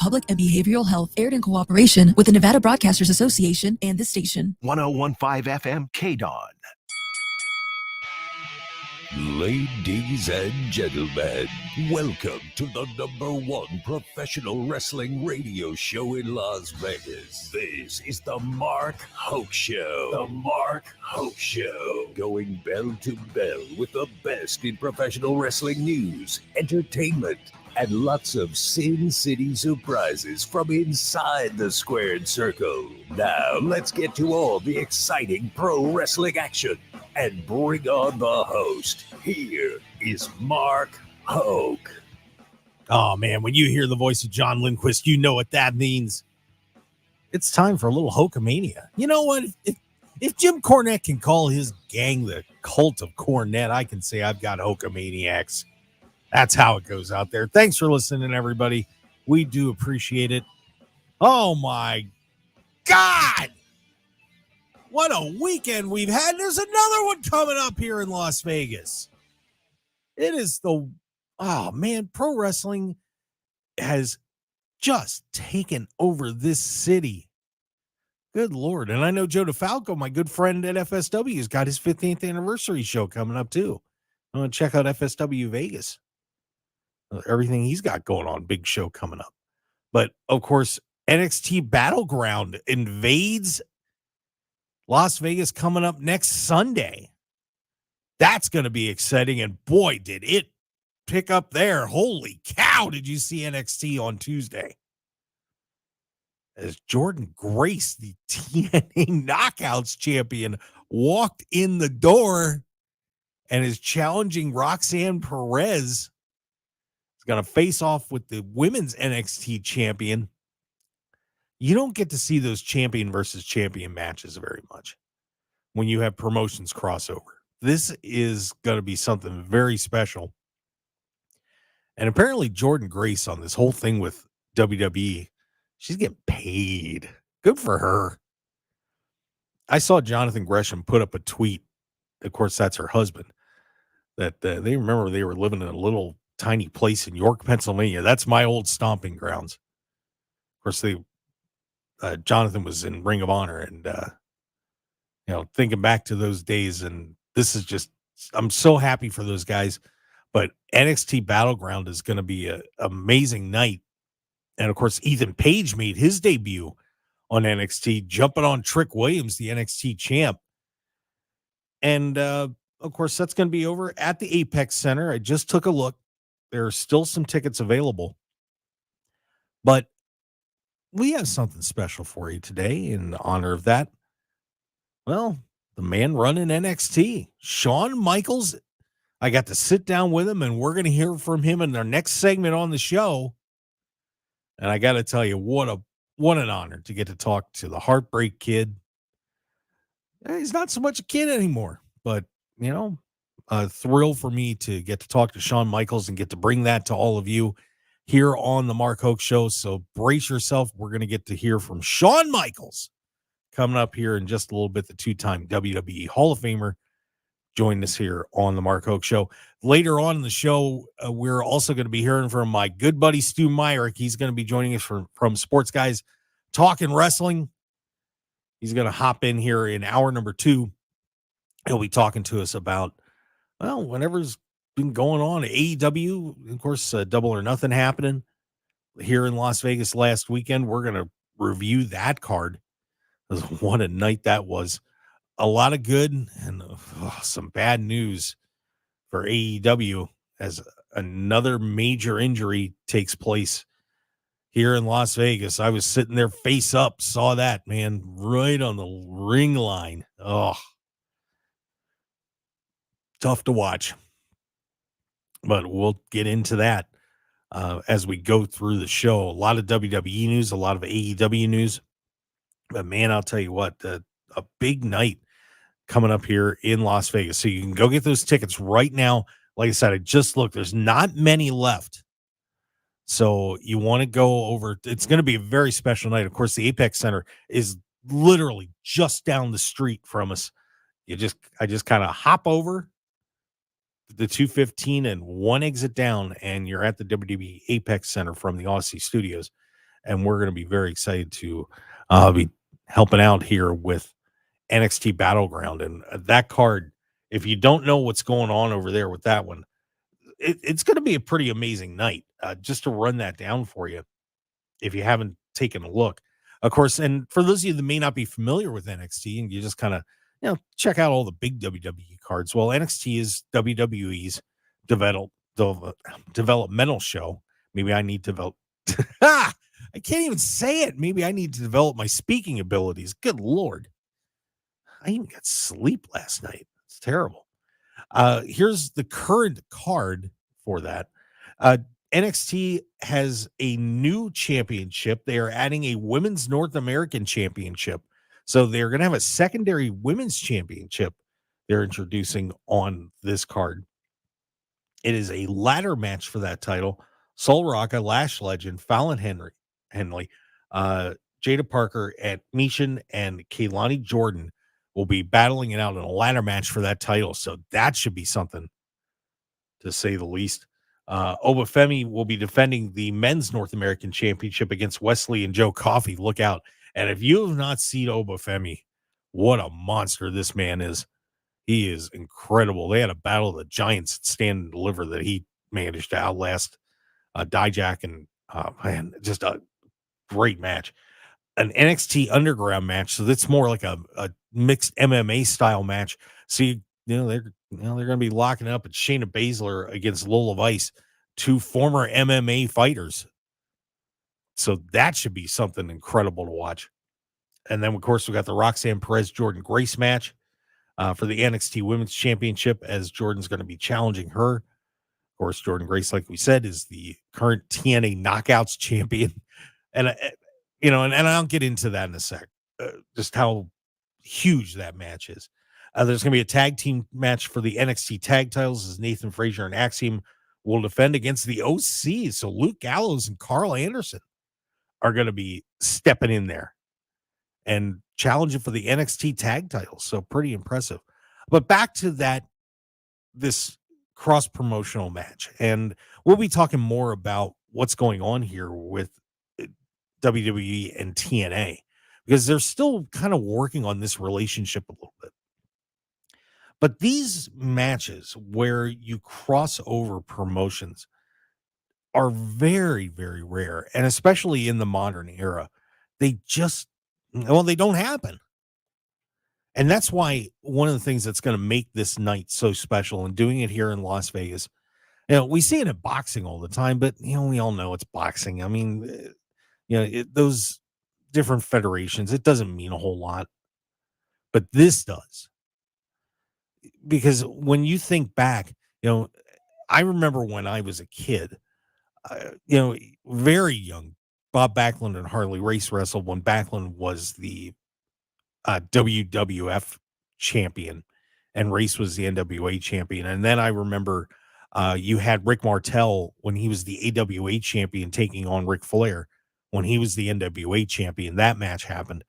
Public and Behavioral Health, aired in cooperation with the Nevada Broadcasters Association and this station. 101.5 FM KDAWN. Ladies and gentlemen, welcome to the #1 professional wrestling radio show in Las Vegas. This is the Mark Hoke Show. The Mark Hoke Show. Going bell to bell with the best in professional wrestling news, entertainment, and lots of Sin City surprises from inside the squared circle. Now, let's get to all the exciting pro wrestling action and bring on the host. Here is Mark Hoke. Oh, man, when you hear the voice of John Lindquist, you know what that means. It's time for a little Hokamania. You know what? If Jim Cornette can call his gang the Cult of Cornette, I can say I've got Hokamaniacs. That's how it goes out there. Thanks for listening, everybody. We do appreciate it. Oh, my God. What a weekend we've had. There's another one coming up here in Las Vegas. It is pro wrestling has just taken over this city. Good Lord. And I know Joe DeFalco, my good friend at FSW, has got his 15th anniversary show coming up too. I'm going to check out FSW Vegas. Everything he's got going on, big show coming up. But of course, NXT Battleground invades Las Vegas coming up next Sunday. That's going to be exciting. And boy, did it pick up there. Holy cow, did you see NXT on Tuesday? As Jordan Grace, the TNA Knockouts champion, walked in the door and is challenging Roxanne Perez. He's going to face off with the women's NXT champion. You don't get to see those champion versus champion matches very much when you have promotions crossover. This is going to be something very special. And apparently Jordan Grace on this whole thing with WWE, she's getting paid. Good for her. I saw Jonathan Gresham put up a tweet. Of course, that's her husband. That they remember they were living in a little tiny place in York, Pennsylvania. That's my old stomping grounds. Of course, Jonathan was in Ring of Honor, and thinking back to those days, and this is just, I'm so happy for those guys. But NXT Battleground is going to be an amazing night. And of course, Ethan Page made his debut on NXT, jumping on Trick Williams, the NXT champ. And of course, that's going to be over at the Apex Center. I just took a look. There are still some tickets available, but we have something special for you today in honor of that. Well, the man running NXT, Shawn Michaels. I got to sit down with him, and we're going to hear from him in our next segment on the show. And I got to tell you, what an honor to get to talk to the Heartbreak Kid. He's not so much a kid anymore, but, a thrill for me to get to talk to Shawn Michaels and get to bring that to all of you here on the Mark Hoke Show. So brace yourself. We're going to get to hear from Shawn Michaels coming up here in just a little bit. The two-time WWE Hall of Famer joined us here on the Mark Hoke Show. Later on in the show, we're also going to be hearing from my good buddy Stu Myrick. He's going to be joining us from Sports Guys Talking Wrestling. He's going to hop in here in hour number 2. He'll be talking to us about, whatever's been going on at AEW. Of course, Double or Nothing happening here in Las Vegas last weekend. We're going to review that card. What a night that was. A lot of good and some bad news for AEW as another major injury takes place here in Las Vegas. I was sitting there face up, saw that, man, right on the ring line. Oh, tough to watch. But we'll get into that as we go through the show. A lot of WWE news, a lot of AEW news. But, man, I'll tell you what, a big night coming up here in Las Vegas. So you can go get those tickets right now. Like I said, I just looked. There's not many left. So you want to go over. It's going to be a very special night. Of course, the Apex Center is literally just down the street from us. I just kind of hop over the 215 and one exit down, and you're at the WWE Apex Center from the Odyssey Studios. and we're going to be very excited to be helping out here with NXT Battleground. And that card, if you don't know what's going on over there with that one, it's going to be a pretty amazing night. Just to run that down for you, if you haven't taken a look, of course. And for those of you that may not be familiar with NXT and you just kind of, check out all the big WWE cards. Well, NXT is WWE's developmental show. Maybe I need to develop. I can't even say it. Maybe I need to develop my speaking abilities. Good Lord. I even got sleep last night. It's terrible. Here's the current card for that. NXT has a new championship. They are adding a women's North American championship. So they're going to have a secondary women's championship they're introducing on this card. It is a ladder match for that title. Sol Rocca, Lash Legend, Fallon Henley, Jada Parker, and Michin and Kaylani Jordan will be battling it out in a ladder match for that title. So that should be something, to say the least. Obafemi will be defending the men's North American Championship against Wesley and Joe Coffey. Look out. And if you have not seen Obafemi, what a monster this man is. He is incredible. They had a battle of the giants at Stand and Deliver that he managed to outlast Dijak, and man, just a great match. An NXT Underground match, so that's more like a mixed MMA style match. So they're going to be locking up at Shayna Baszler against Lola Vice, two former MMA fighters. So that should be something incredible to watch. And then, of course, we got the Roxanne Perez Jordan Grace match for the NXT Women's Championship, as Jordan's going to be challenging her. Of course, Jordan Grace, like we said, is the current TNA Knockouts champion. And and I'll get into that in a sec, just how huge that match is. There's going to be a tag team match for the NXT tag titles, as Nathan Frazier and Axiom will defend against the OC. So Luke Gallows and Carl Anderson are going to be stepping in there and challenging for the NXT tag titles. So pretty impressive. But back to this cross promotional match, and we'll be talking more about what's going on here with WWE and TNA, because they're still kind of working on this relationship a little bit. But these matches where you cross over promotions are very, very rare. And especially in the modern era, they don't happen. And that's why one of the things that's going to make this night so special, and doing it here in Las Vegas, we see it in boxing all the time, but we all know it's boxing. I mean, those different federations, it doesn't mean a whole lot, but this does. Because when you think back, I remember when I was a kid, very young, Bob Backlund and Harley Race wrestled when Backlund was the WWF champion and Race was the NWA champion. And then I remember you had Rick Martel when he was the AWA champion taking on Ric Flair when he was the NWA champion. That match happened.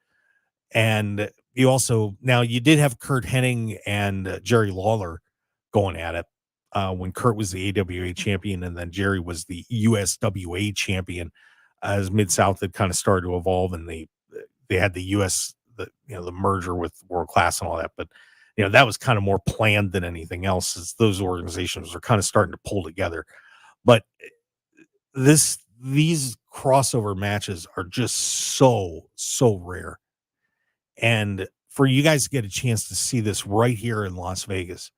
And you did have Kurt Hennig and Jerry Lawler going at it when Kurt was the AWA champion, and then Jerry was the USWA champion, as Mid-South had kind of started to evolve, and they had the the merger with World Class and all that. But that was kind of more planned than anything else, as those organizations are kind of starting to pull together. But these crossover matches are just so rare. And for you guys to get a chance to see this right here in Las Vegas,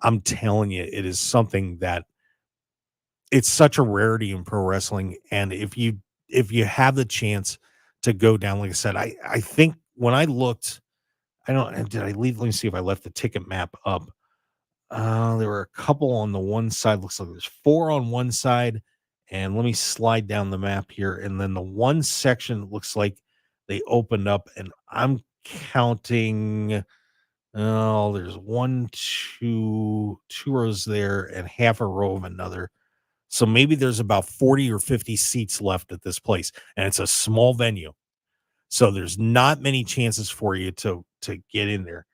I'm telling you, it is something that it's such a rarity in pro wrestling. And if you have the chance to go down, like I said, I think when I looked, did I leave? Let me see if I left the ticket map up. There were a couple on the one side. Looks like there's 4 on one side. And let me slide down the map here. And then the one section looks like they opened up, and I'm counting. Oh, there's 2 rows there and half a row of another. So maybe there's about 40 or 50 seats left at this place, and it's a small venue. So there's not many chances for you to get in there.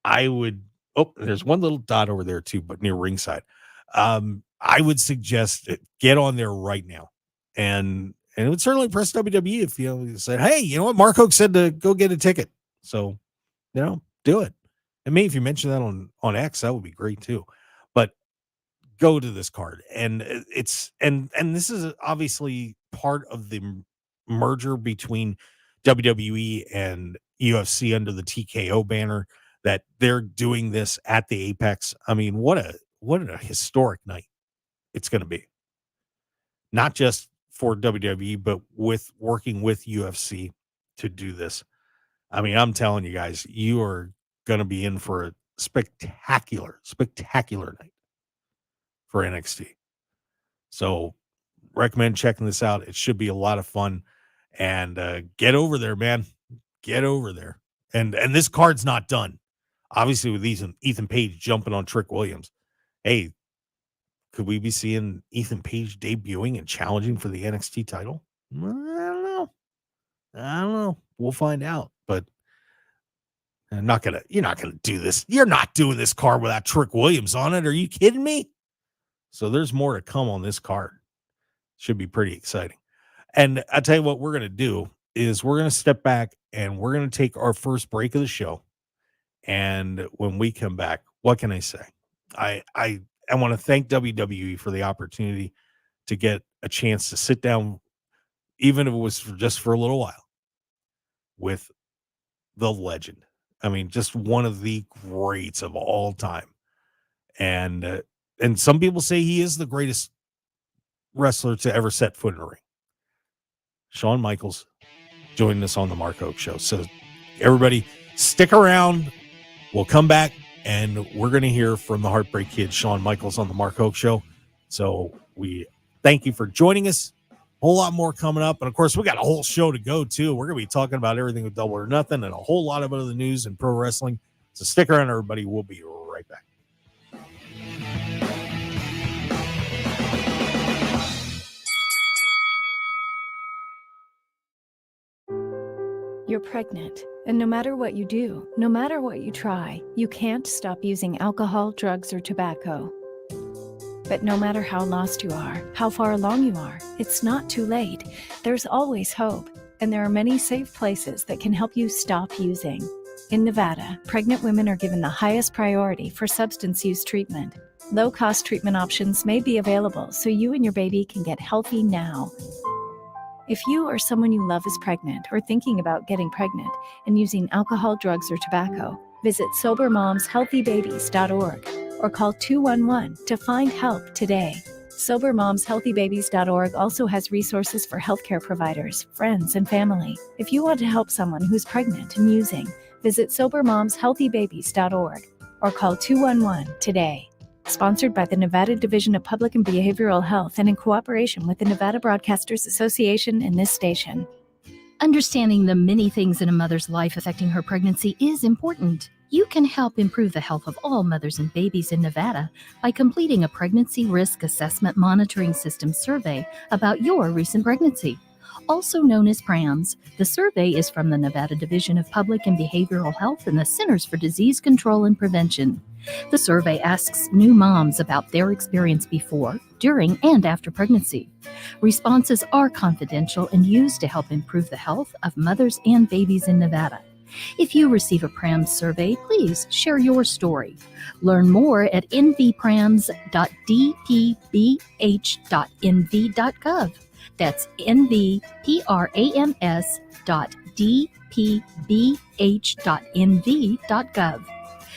There's one little dot over there too, but near ringside. I would suggest get on there right now and And it would certainly impress WWE if you said, hey, you know what? Mark Hoke said to go get a ticket. So, do it. And maybe if you mention that on X, that would be great too. But go to this card. And it's and this is obviously part of the merger between WWE and UFC under the TKO banner, that they're doing this at the Apex. I mean, what a historic night it's going to be. Not just for WWE, but working with UFC to do this. I mean, I'm telling you guys, you are going to be in for a spectacular night for NXT. So recommend checking this out. It should be a lot of fun. And get over there, man. Get over there. And this card's not done. Obviously, with Ethan Page jumping on Trick Williams. Hey, could we be seeing Ethan Page debuting and challenging for the NXT title? I don't know. We'll find out. But you're not gonna do this. You're not doing this card without Trick Williams on it. Are you kidding me? So there's more to come on this card. Should be pretty exciting. And I tell you what we're gonna do is we're gonna step back and we're gonna take our first break of the show. And when we come back, what can I say? I want to thank WWE for the opportunity to get a chance to sit down, even if it was just for a little while, with the legend. I mean, just one of the greats of all time. And some people say he is the greatest wrestler to ever set foot in a ring. Shawn Michaels joining us on the Mark Hoke Show. So everybody stick around. We'll come back and we're going to hear from the Heartbreak Kid, Shawn Michaels, on the Mark Hoke Show. So we thank you for joining us. A whole lot more coming up. And of course, we got a whole show to go too. We're going to be talking about everything with Double or Nothing and a whole lot of other news in pro wrestling. So stick around, everybody. We'll be right back. You're pregnant, and no matter what you do, no matter what you try, you can't stop using alcohol, drugs, or tobacco. But no matter how lost you are, how far along you are, it's not too late. There's always hope, and there are many safe places that can help you stop using. In Nevada, pregnant women are given the highest priority for substance use treatment. Low-cost treatment options may be available so you and your baby can get healthy now. If you or someone you love is pregnant or thinking about getting pregnant and using alcohol, drugs, or tobacco, visit SoberMomsHealthyBabies.org or call 211 to find help today. SoberMomsHealthyBabies.org also has resources for healthcare providers, friends, and family. If you want to help someone who's pregnant and using, visit SoberMomsHealthyBabies.org or call 211 today. Sponsored by the Nevada Division of Public and Behavioral Health and in cooperation with the Nevada Broadcasters Association and this station. Understanding the many things in a mother's life affecting her pregnancy is important. You can help improve the health of all mothers and babies in Nevada by completing a Pregnancy Risk Assessment Monitoring System survey about your recent pregnancy. Also known as PRAMS, the survey is from the Nevada Division of Public and Behavioral Health and the Centers for Disease Control and Prevention. The survey asks new moms about their experience before, during, and after pregnancy. Responses are confidential and used to help improve the health of mothers and babies in Nevada. If you receive a PRAMS survey, please share your story. Learn more at nvprams.dpbh.nv.gov. That's nvprams.dpbh.nv.gov.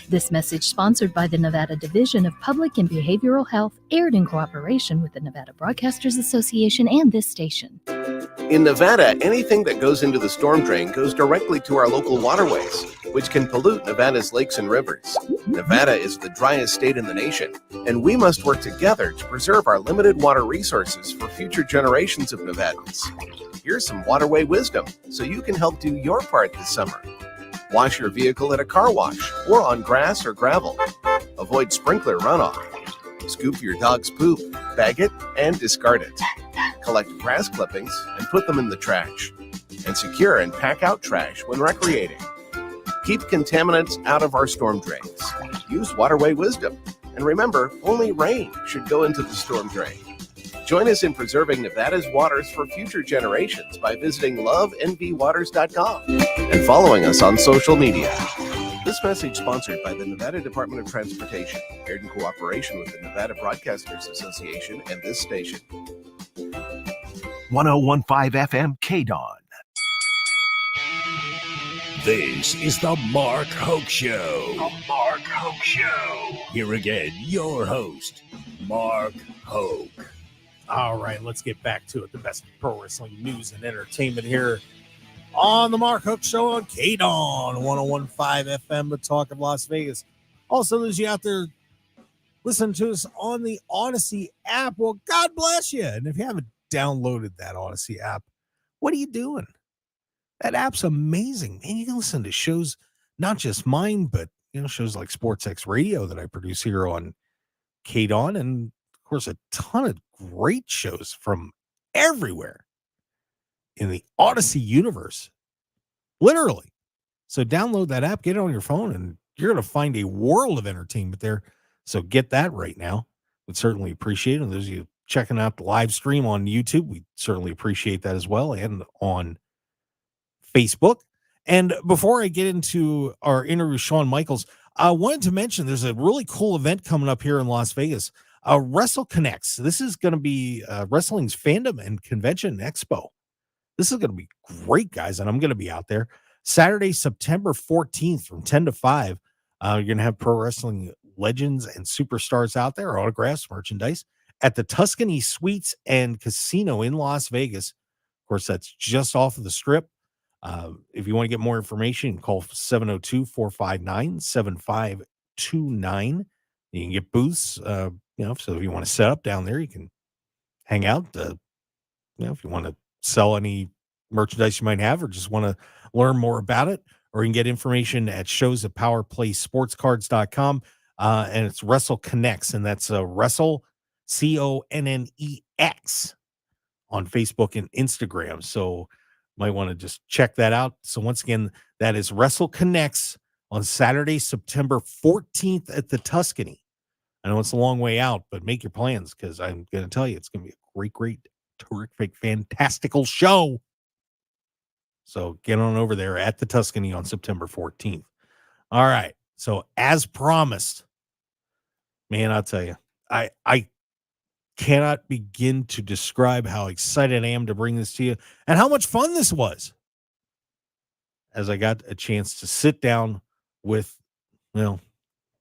This message sponsored by the Nevada Division of Public and Behavioral Health, aired in cooperation with the Nevada Broadcasters Association and this station. In Nevada, anything that goes into the storm drain goes directly to our local waterways, which can pollute Nevada's lakes and rivers. Nevada is the driest state in the nation, and we must work together to preserve our limited water resources for future generations of Nevadans. Here's some waterway wisdom so you can help do your part this summer. Wash your vehicle at a car wash or on grass or gravel. Avoid sprinkler runoff. Scoop your dog's poop, bag it, and discard it. Collect grass clippings and put them in the trash. And secure and pack out trash when recreating. Keep contaminants out of our storm drains. Use waterway wisdom. And remember, only rain should go into the storm drain. Join us in preserving Nevada's waters for future generations by visiting lovenvwaters.com and following us on social media. This message sponsored by the Nevada Department of Transportation, aired in cooperation with the Nevada Broadcasters Association and this station. 1015 FM KDAWN. This is the Mark Hoke Show. The Mark Hoke Show. Here again, your host, Mark Hoke. All right, let's get back to it. The best pro wrestling news and entertainment here on the Mark Hook Show on KDAWN 1015 FM, the talk of Las Vegas. Also, those of you out there listening to us on the Odyssey app, well, God bless you. And if you haven't downloaded that Odyssey app, what are you doing? That app's amazing, man. You can listen to shows, not just mine, but shows like Sports X Radio that I produce here on KDAWN, and of course a ton of great shows from everywhere in the Odyssey universe, literally. So download that app, get it on your phone, and you're going to find a world of entertainment there. So get that right now. We'd certainly appreciate it. And those of you checking out the live stream on YouTube, we certainly appreciate that as well, and on Facebook. And before I get into our interview with Shawn Michaels, I wanted to mention there's a really cool event coming up here in Las Vegas, Wrestle Connects. This is going to be wrestling's fandom and convention expo. This is going to be great, guys, and I'm going to be out there Saturday, September 14th from 10 to 5. You're going to have pro wrestling legends and superstars out there, autographs, merchandise at the Tuscany Suites and Casino in Las Vegas. Of course, that's just off of the Strip. If you want to get more information, call 702-459-7529. You can get booths, so if you want to set up down there, you can hang out. If you want to sell any merchandise you might have or just want to learn more about it, or you can get information at shows at powerplaysportscards.com. And it's Wrestle Connects, and that's Wrestle, CONNEX on Facebook and Instagram. So might want to just check that out. So once again, that is Wrestle Connects on Saturday, September 14th at the Tuscany. I know it's a long way out, but make your plans, because I'm going to tell you, it's going to be a great, terrific, fantastical show. So get on over there at the Tuscany on September 14th. All right. So as promised, man, I'll tell you, I cannot begin to describe how excited I am to bring this to you and how much fun this was, as I got a chance to sit down with,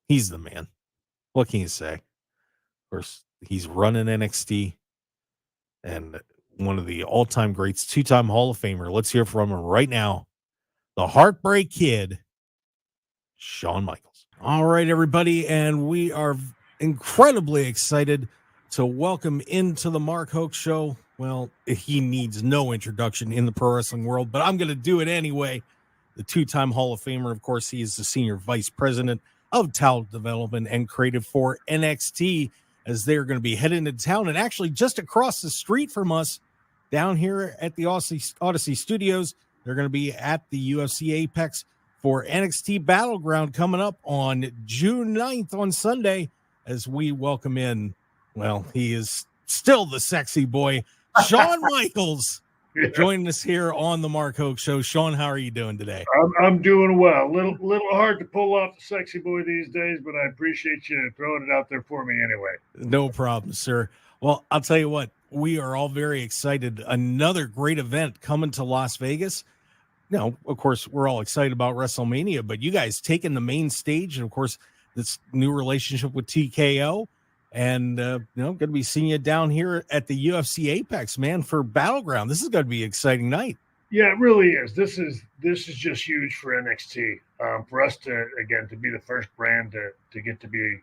he's the man. What can you say? Of course, he's running NXT and one of the all-time greats, two-time Hall of Famer. Let's hear from him right now, the Heartbreak Kid, Shawn Michaels. All right, everybody, and we are incredibly excited to welcome into the Mark Hoke Show. Well, he needs no introduction in the pro wrestling world, but I'm going to do it anyway. The two-time Hall of Famer, of course, he is the Senior Vice President of Talent Development and Creative for NXT, as they're going to be heading into town. And actually just across the street from us, down here at the Odyssey Studios, they're going to be at the UFC Apex for NXT Battleground coming up on June 9th on Sunday, as we welcome in, well, he is still the sexy boy, Shawn Michaels, joining us here on the Mark Hoke Show. Shawn, how are you doing today? I'm doing well. Little hard to pull off the sexy boy these days, but I appreciate you throwing it out there for me anyway. No problem, sir. Well, I'll tell you what, we are all very excited. Another great event coming to Las Vegas. Now, of course, we're all excited about WrestleMania, but you guys taking the main stage, and of course, this new relationship with TKO. And, going to be seeing you down here at the UFC Apex, man, for Battleground. This is going to be an exciting night. Yeah, it really is. This is just huge for NXT. For us to be the first brand to get to be,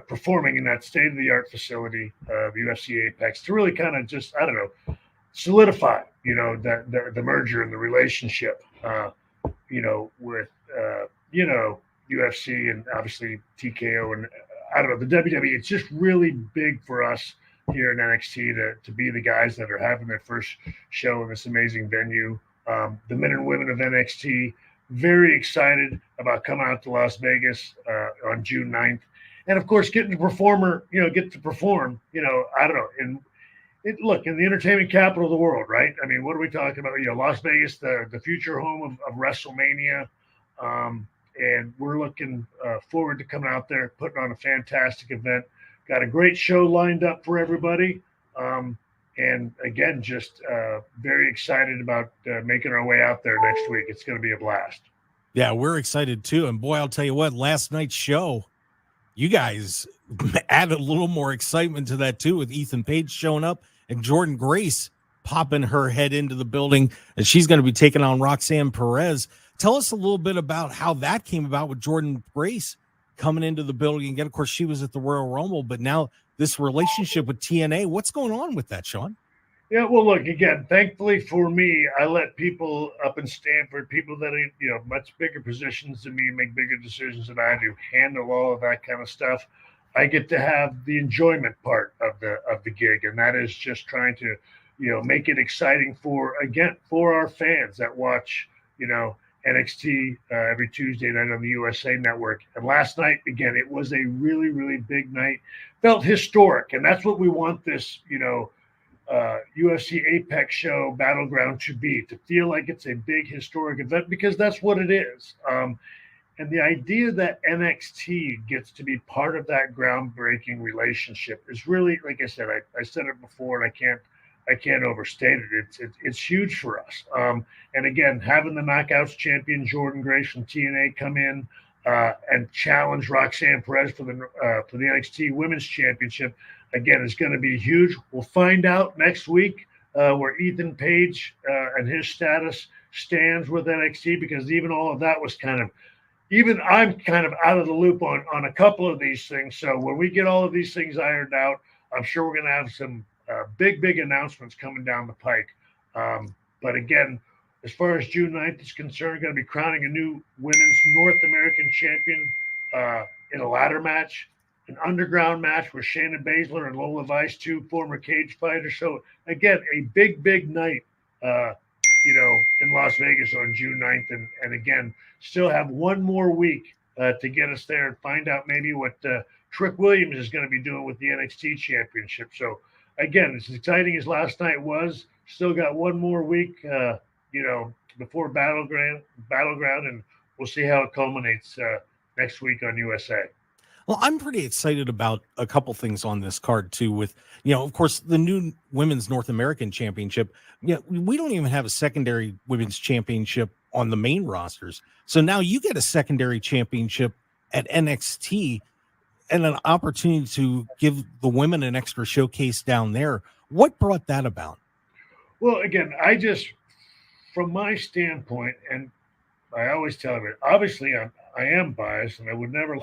performing in that state-of-the-art facility of UFC Apex, to really kind of just, solidify, that the merger and the relationship, with, UFC and obviously TKO and, the WWE. It's just really big for us here in NXT to be the guys that are having their first show in this amazing venue. The men and women of NXT, very excited about coming out to Las Vegas on June 9th. And of course, getting to perform, in look, in the entertainment capital of the world, right? I mean, what are we talking about? Las Vegas, the future home of WrestleMania. And we're looking forward to coming out there, putting on a fantastic event. Got a great show lined up for everybody. And again, just very excited about making our way out there next week. It's going to be a blast. Yeah, we're excited too. And boy, I'll tell you what, last night's show, you guys added a little more excitement to that too, with Ethan Page showing up and Jordan Grace popping her head into the building, and she's going to be taking on Roxanne Perez. Tell us a little bit about how that came about with Jordan Grace coming into the building. Again, of course, she was at the Royal Rumble, but now this relationship with TNA, what's going on with that, Shawn? Yeah, well, look, again, thankfully for me, I let people up in Stanford, people that are, much bigger positions than me, make bigger decisions than I do, handle all of that kind of stuff. I get to have the enjoyment part of the gig, and that is just trying to, make it exciting for our fans that watch, NXT every Tuesday night on the USA Network. And last night, again, it was a really, really big night. Felt historic, and that's what we want this, UFC Apex show Battleground to be, to feel like it's a big historic event, because that's what it is. And the idea that NXT gets to be part of that groundbreaking relationship is really, like I said, I said it before, and I can't overstate it. It's huge for us. And again, having the Knockouts champion Jordan Grace from TNA come in and challenge Roxanne Perez for the NXT Women's Championship, again, is going to be huge. We'll find out next week where Ethan Page and his status stands with NXT, because even all of that was even I'm kind of out of the loop on a couple of these things. So when we get all of these things ironed out, I'm sure we're going to have some big announcements coming down the pike. But again, as far as June 9th is concerned, going to be crowning a new women's North American champion in a ladder match, an underground match with Shayna Baszler and Lola Vice, two former cage fighters. So again, a big night, in Las Vegas on June 9th. And again, still have one more week to get us there and find out maybe what Trick Williams is going to be doing with the NXT Championship. So again, as exciting as last night was, still got one more week, before Battleground, and we'll see how it culminates next week on USA. Well, I'm pretty excited about a couple things on this card too, with, of course, the new Women's North American Championship. We don't even have a secondary Women's Championship on the main rosters. So now you get a secondary championship at NXT and an opportunity to give the women an extra showcase down there. What brought that about? Well, again, from my standpoint, and I always tell everybody, obviously I am biased, and I would never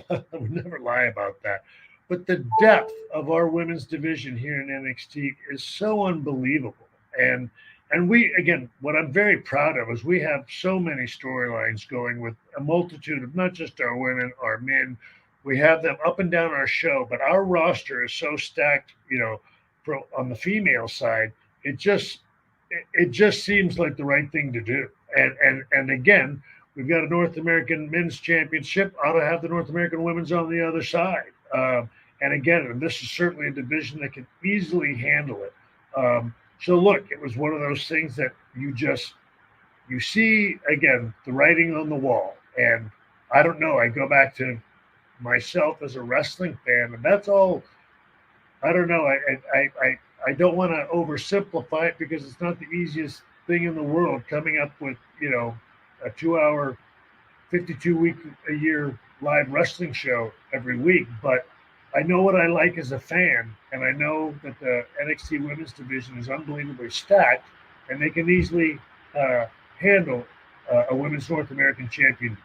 lie about that. But the depth of our women's division here in NXT is so unbelievable. And we, again, what I'm very proud of is we have so many storylines going with a multitude of not just our women, our men. We have them up and down our show, but our roster is so stacked, on the female side, it just seems like the right thing to do. And again, we've got a North American Men's Championship. Ought to have the North American Women's on the other side. And again, this is certainly a division that can easily handle it. So look, it was one of those things that you see, again, the writing on the wall. And I don't know, I go back to myself as a wrestling fan, and that's all. I don't know. I don't want to oversimplify it, because it's not the easiest thing in the world coming up with, a 2-hour, 52-week a year live wrestling show every week. But I know what I like as a fan, and I know that the NXT women's division is unbelievably stacked, and they can easily handle a women's North American champion,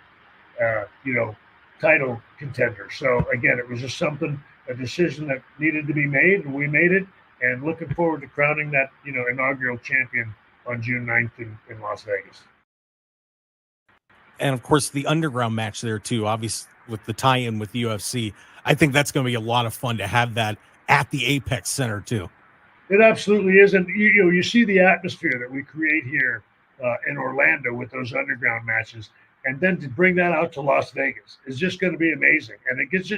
title contender. So again, it was just a decision that needed to be made, and we made it, and looking forward to crowning that, inaugural champion on June 9th in Las Vegas. And of course, the underground match there too, obviously with the tie-in with the UFC. I think that's going to be a lot of fun to have that at the Apex Center too. It absolutely is. And you see the atmosphere that we create here in Orlando with those underground matches, and then to bring that out to Las Vegas is just going to be amazing. And it gets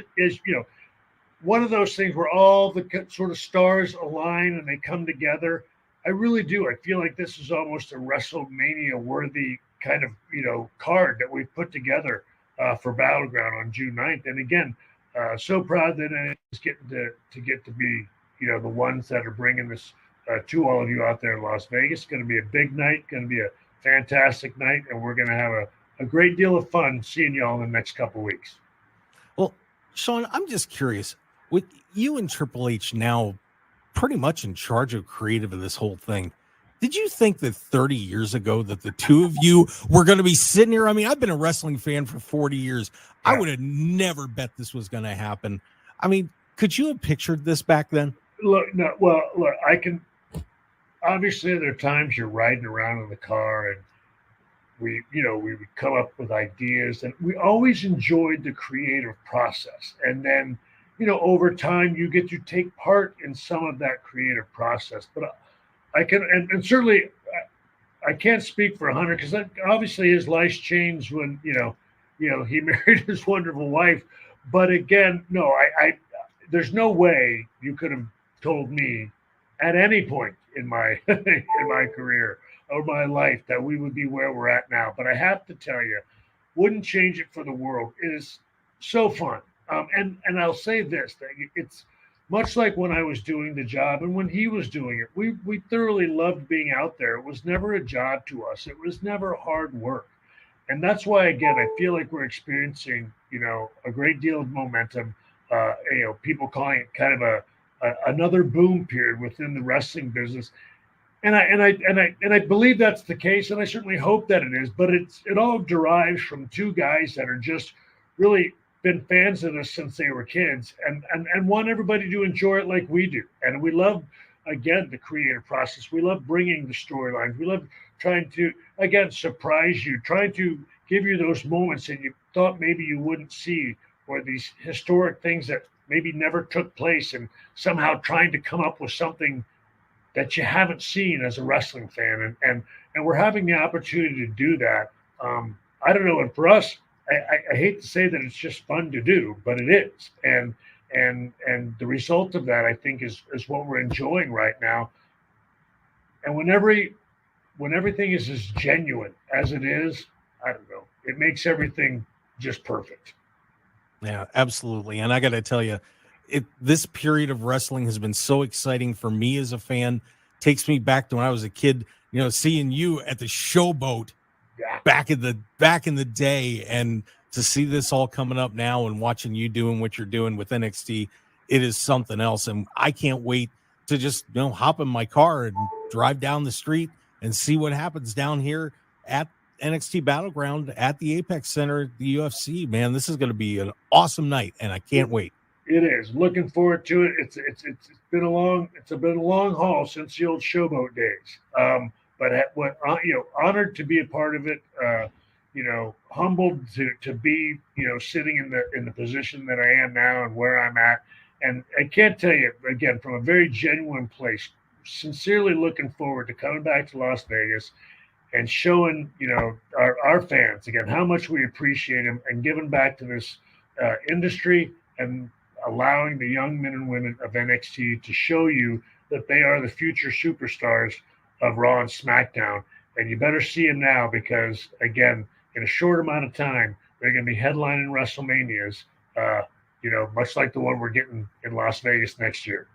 one of those things where all the sort of stars align and they come together. I really do. I feel like this is almost a WrestleMania worthy kind of, card that we've put together for Battleground on June 9th. And again, so proud that it's getting to get to be, the ones that are bringing this to all of you out there in Las Vegas. It's going to be a big night, going to be a fantastic night, and we're going to have a great deal of fun seeing y'all in the next couple of weeks. Well, Shawn, I'm just curious, with you and Triple H now pretty much in charge of creative of this whole thing, did you think that 30 years ago that the two of you were going to be sitting here? I mean, I've been a wrestling fan for 40 years. I would have never bet this was going to happen. I mean, could you have pictured this back then? Look, I can. Obviously, there are times you're riding around in the car and we would come up with ideas, and we always enjoyed the creative process. And then, over time, you get to take part in some of that creative process. But I can, and certainly, I can't speak for Hunter because obviously his life's changed when he married his wonderful wife. But again, no, I there's no way you could have told me at any point in my in my career or my life that we would be where we're at now. But I have to tell you, wouldn't change it for the world. It is so fun. And I'll say this, that it's much like when I was doing the job and when he was doing it. We thoroughly loved being out there. It was never a job to us. It was never hard work. And that's why, again, I feel like we're experiencing, a great deal of momentum. People calling it kind of another boom period within the wrestling business. And I believe that's the case, and I certainly hope that it is. But it all derives from two guys that are just really been fans of us since they were kids, and want everybody to enjoy it like we do. And we love, again, the creative process. We love bringing the storylines. We love trying to, again, surprise you, trying to give you those moments that you thought maybe you wouldn't see, or these historic things that maybe never took place, and somehow trying to come up with something that you haven't seen as a wrestling fan. And we're having the opportunity to do that. I don't know. And for us, I hate to say that it's just fun to do, but it is. And the result of that, I think, is what we're enjoying right now. And when everything is as genuine as it is, I don't know, it makes everything just perfect. Yeah, absolutely. And I got to tell you, this period of wrestling has been so exciting for me as a fan. Takes me back to when I was a kid, seeing you at the Showboat back in the day, and to see this all coming up now and watching you doing what you're doing with NXT, it is something else. And I can't wait to just hop in my car and drive down the street and see what happens down here at NXT Battleground at the Apex Center, the UFC. Man, this is going to be an awesome night, and I can't wait. It is. Looking forward to it. It's been a long haul since the old Showboat days. But honored to be a part of it. Humbled to be sitting in the position that I am now and where I'm at. And I can't tell you, again, from a very genuine place, sincerely looking forward to coming back to Las Vegas and showing our fans again how much we appreciate them, and giving back to this industry, and allowing the young men and women of NXT to show you that they are the future superstars of Raw and SmackDown. And you better see them now, because, again, in a short amount of time, they're going to be headlining WrestleManias, much like the one we're getting in Las Vegas next year.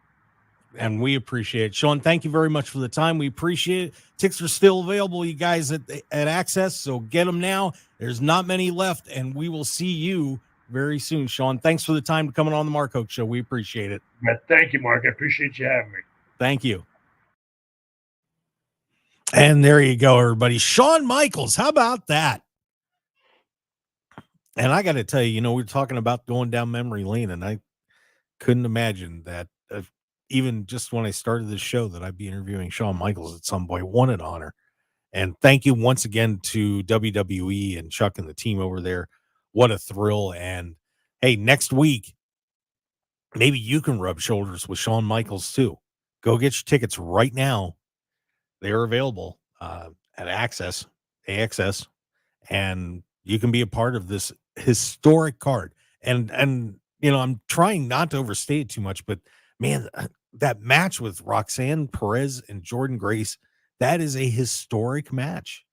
And we appreciate it. Shawn, thank you very much for the time. We appreciate it. Tickets are still available, you guys, at Access, so get them now. There's not many left, and we will see you very soon, Shawn. Thanks for the time to coming on the Mark Hoke Show. We appreciate it. Thank you, Mark. I appreciate you having me. Thank you. And there you go, everybody. Shawn Michaels, how about that? And I got to tell you, we're talking about going down memory lane, and I couldn't imagine that even just when I started this show that I'd be interviewing Shawn Michaels at some point. What an honor. And thank you once again to WWE and Chuck and the team over there. What a thrill. And hey, next week, maybe you can rub shoulders with Shawn Michaels too. Go get your tickets right now. They're available at AXS, and you can be a part of this historic card. And I'm trying not to overstate it too much, but man, that match with Roxanne Perez and Jordan Grace, that is a historic match.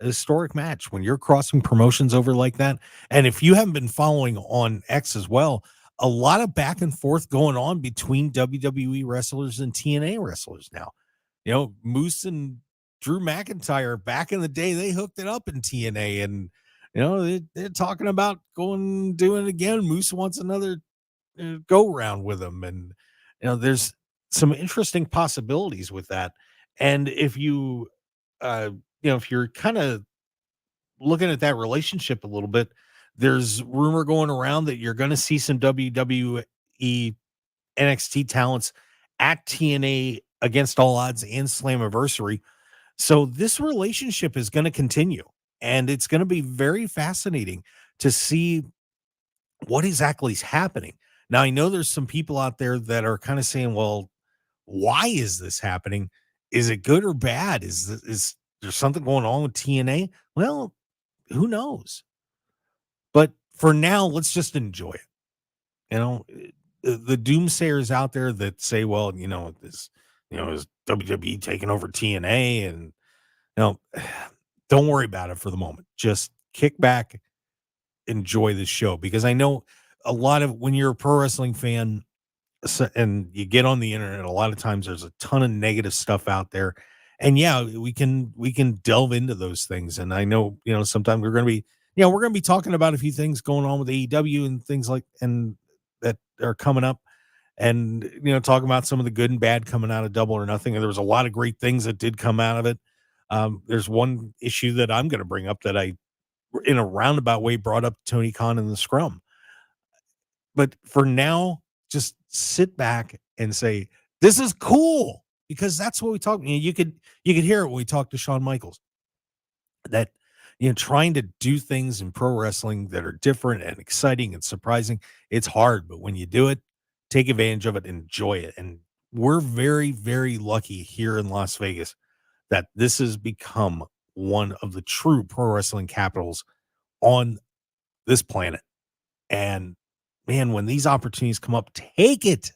A historic match when you're crossing promotions over like that. And if you haven't been following on X as well, a lot of back and forth going on between WWE wrestlers and TNA wrestlers now. Moose and Drew McIntyre back in the day, they hooked it up in TNA, and they're talking about doing it again. Moose wants another go round with them, and there's some interesting possibilities with that. And if if you're kind of looking at that relationship a little bit, there's rumor going around that you're going to see some WWE NXT talents at TNA Against All Odds and Slammiversary. So this relationship is going to continue, and it's going to be very fascinating to see what exactly is happening. Now, I know there's some people out there that are kind of saying, well, why is this happening? Is it good or bad? Is there something going on with TNA? Well, who knows? But for now, let's just enjoy it. The doomsayers out there that say, well, is WWE taking over TNA? And, don't worry about it for the moment. Just kick back, enjoy this show, because I know a lot of when you're a pro wrestling fan and you get on the internet, a lot of times there's a ton of negative stuff out there. And yeah, we can delve into those things. And I know, sometimes we're going to be talking about a few things going on with AEW and things and that are coming up, and, talking about some of the good and bad coming out of Double or Nothing. And there was a lot of great things that did come out of it. There's one issue that I'm going to bring up that I, in a roundabout way, brought up Tony Khan in the Scrum. But for now, just sit back and say, this is cool, because that's what we talk. You could hear it when we talk to Shawn Michaels, that, trying to do things in pro wrestling that are different and exciting and surprising. It's hard, but when you do it, take advantage of it, enjoy it. And we're very, very lucky here in Las Vegas that this has become one of the true pro wrestling capitals on this planet. And man, when these opportunities come up, take it,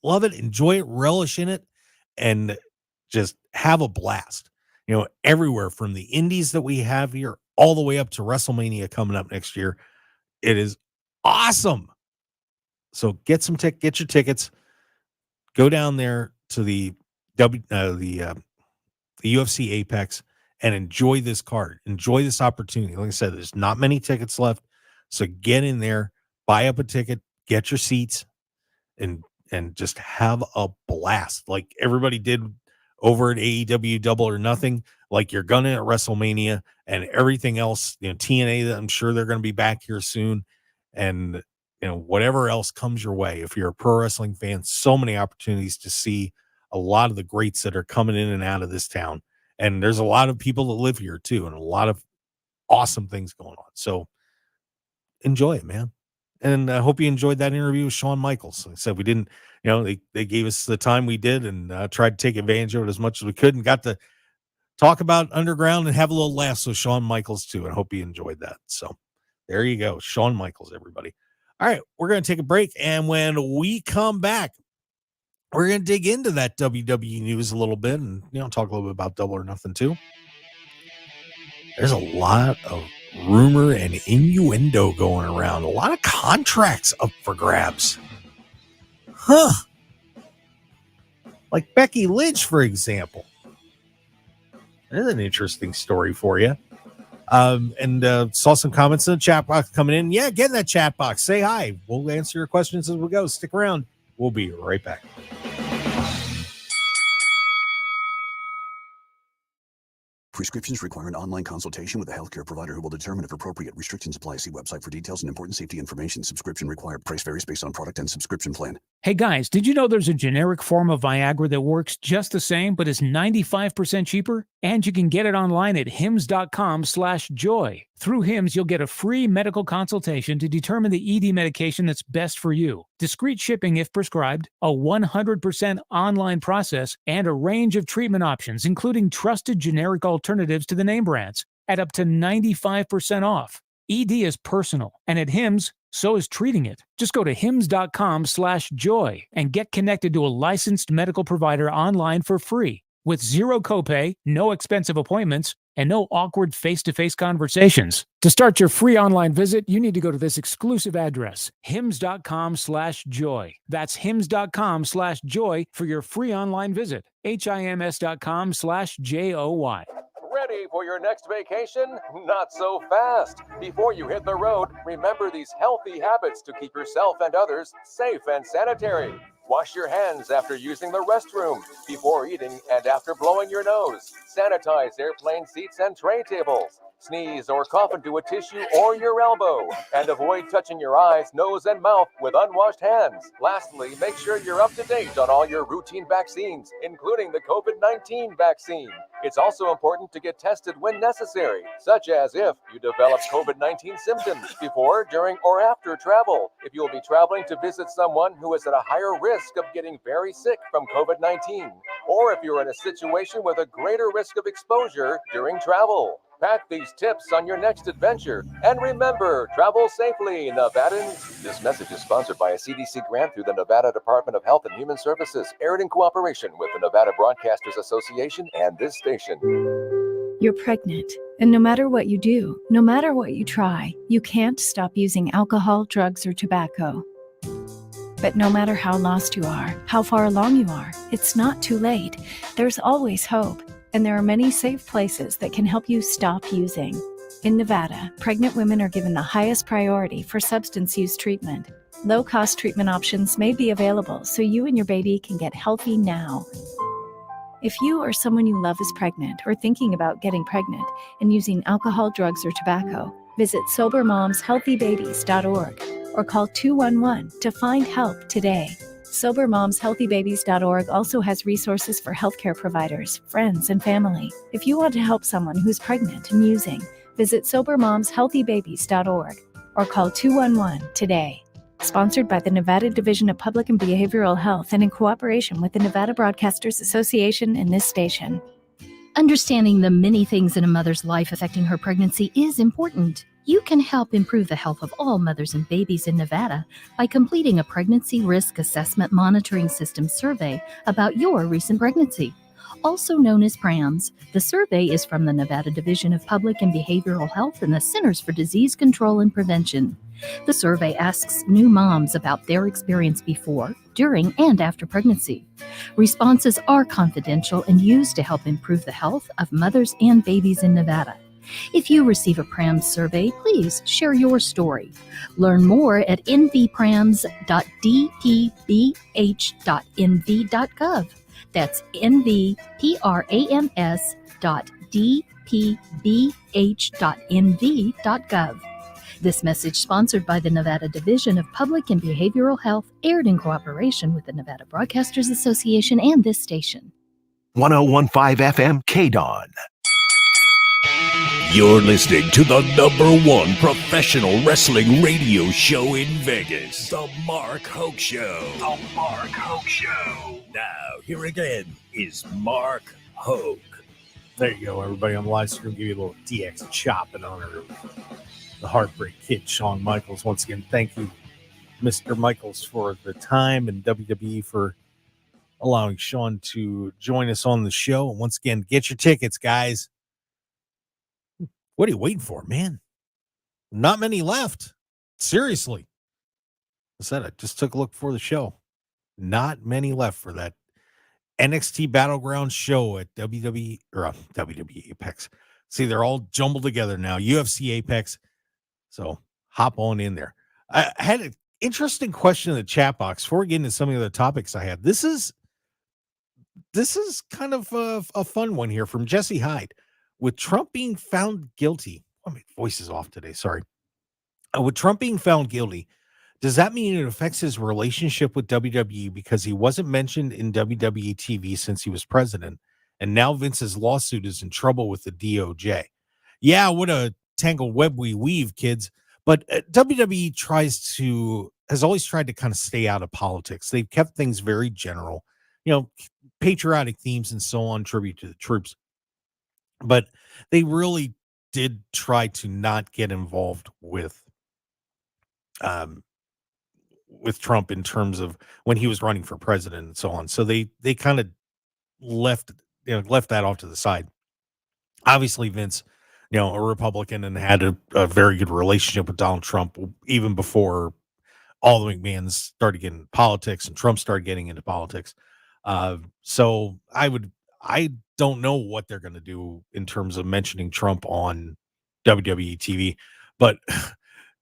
love it, enjoy it, relish in it, and just have a blast. Everywhere from the indies that we have here all the way up to WrestleMania coming up next year. It is awesome. So get your tickets, go down there to the UFC Apex and enjoy this card. Enjoy this opportunity. Like I said, there's not many tickets left. So get in there, buy up a ticket, get your seats, and just have a blast like everybody did over at AEW Double or Nothing, like you're gonna at WrestleMania and everything else. TNA, I'm sure they're going to be back here soon, and whatever else comes your way. If you're a pro wrestling fan, so many opportunities to see a lot of the greats that are coming in and out of this town, and there's a lot of people that live here too, and a lot of awesome things going on. So enjoy it, man. And I hope you enjoyed that interview with Shawn Michaels. Like I said, we didn't, they gave us the time we did, and tried to take advantage of it as much as we could, and got to talk about Underground and have a little laugh with Shawn Michaels too. And I hope you enjoyed that. So there you go. Shawn Michaels, everybody. All right. We're going to take a break. And when we come back, we're going to dig into that WWE news a little bit and, talk a little bit about Double or Nothing too. There's a lot of rumor and innuendo going around. A lot of contracts up for grabs. Huh. Like Becky Lynch, for example. That's an interesting story for you. And saw some comments in the chat box coming in. Yeah, get in that chat box. Say hi. We'll answer your questions as we go. Stick around. We'll be right back. Prescriptions require an online consultation with a healthcare provider who will determine if appropriate. Restrictions apply. See website for details and important safety information. Subscription required. Price varies based on product and subscription plan. Hey guys, did you know there's a generic form of Viagra that works just the same but is 95% cheaper? And you can get it online at hims.com/joy. Through Hims, you'll get a free medical consultation to determine the ED medication that's best for you. Discreet shipping if prescribed, a 100% online process, and a range of treatment options, including trusted generic alternatives to the name brands, at up to 95% off. ED is personal, and at HIMSS, so is treating it. Just go to hims.com/joy and get connected to a licensed medical provider online for free with zero copay, no expensive appointments, and no awkward face-to-face conversations. To start your free online visit, you need to go to this exclusive address, hims.com/joy. That's hims.com/joy for your free online visit. hims.com/joy. Ready for your next vacation? Not so fast. Before you hit the road, remember these healthy habits to keep yourself and others safe and sanitary. Wash your hands after using the restroom, before eating and after blowing your nose. Sanitize airplane seats and tray tables. Sneeze or cough into a tissue or your elbow. And avoid touching your eyes, nose, and mouth with unwashed hands. Lastly, make sure you're up to date on all your routine vaccines, including the COVID-19 vaccine. It's also important to get tested when necessary, such as if you develop COVID-19 symptoms before, during, or after travel. If you will be traveling to visit someone who is at a higher risk of getting very sick from COVID-19, or if you're in a situation with a greater risk of exposure during travel. Pack these tips on your next adventure. And remember, travel safely, Nevadans. This message is sponsored by a CDC grant through the Nevada Department of Health and Human Services, aired in cooperation with the Nevada Broadcasters Association and this station. You're pregnant, and no matter what you do, no matter what you try, you can't stop using alcohol, drugs, or tobacco. But no matter how lost you are, how far along you are, it's not too late. There's always hope, and there are many safe places that can help you stop using. In Nevada, pregnant women are given the highest priority for substance use treatment. Low-cost treatment options may be available so you and your baby can get healthy now. If you or someone you love is pregnant or thinking about getting pregnant and using alcohol, drugs, or tobacco, visit SoberMomsHealthyBabies.org or call 211 to find help today. SoberMomsHealthyBabies.org also has resources for healthcare providers, friends, and family. If you want to help someone who's pregnant and using, visit SoberMomsHealthyBabies.org or call 211 today. Sponsored by the Nevada Division of Public and Behavioral Health and in cooperation with the Nevada Broadcasters Association and this station. Understanding the many things in a mother's life affecting her pregnancy is important. You can help improve the health of all mothers and babies in Nevada by completing a pregnancy risk assessment monitoring system survey about your recent pregnancy. Also known as PRAMS, the survey is from the Nevada Division of Public and Behavioral Health and the Centers for Disease Control and Prevention. The survey asks new moms about their experience before, during, and after pregnancy. Responses are confidential and used to help improve the health of mothers and babies in Nevada. If you receive a PRAMS survey, please share your story. Learn more at nvprams.dpbh.nv.gov. That's nvprams.dpbh.nv.gov. This message sponsored by the Nevada Division of Public and Behavioral Health, aired in cooperation with the Nevada Broadcasters Association and this station. 1015 FM KDAWN. You're listening to the #1 professional wrestling radio show in Vegas, The Mark Hoke Show. The Mark Hoke Show. Now, here again is Mark Hoke. There you go, everybody on the live stream. Give you a little DX chop in honor of the Heartbreak Kid, Shawn Michaels. Once again, thank you, Mr. Michaels, for the time, and WWE for allowing Shawn to join us on the show. And once again, get your tickets, guys. What are you waiting for, man? Not many left. Seriously. I said, I just took a look before the show. Not many left for that NXT Battleground show at WWE Apex. See, they're all jumbled together now. UFC Apex. So hop on in there. I had an interesting question in the chat box before we get into some of the other topics I had. This is kind of a fun one here from Jesse Hyde. With Trump being found guilty, my voice is off today, sorry. With Trump being found guilty, does that mean it affects his relationship with WWE because he wasn't mentioned in WWE TV since he was president, and now Vince's lawsuit is in trouble with the DOJ? Yeah, what a tangled web we weave, kids. But WWE has always tried to kind of stay out of politics. They've kept things very general, patriotic themes and so on, tribute to the troops. But they really did try to not get involved um, with Trump in terms of when he was running for president and so on. So they kind of left that off to the side. Obviously, Vince, a Republican and had a very good relationship with Donald Trump even before all the McMahons started getting into politics and Trump started getting into politics. So I don't know what they're going to do in terms of mentioning Trump on WWE TV, but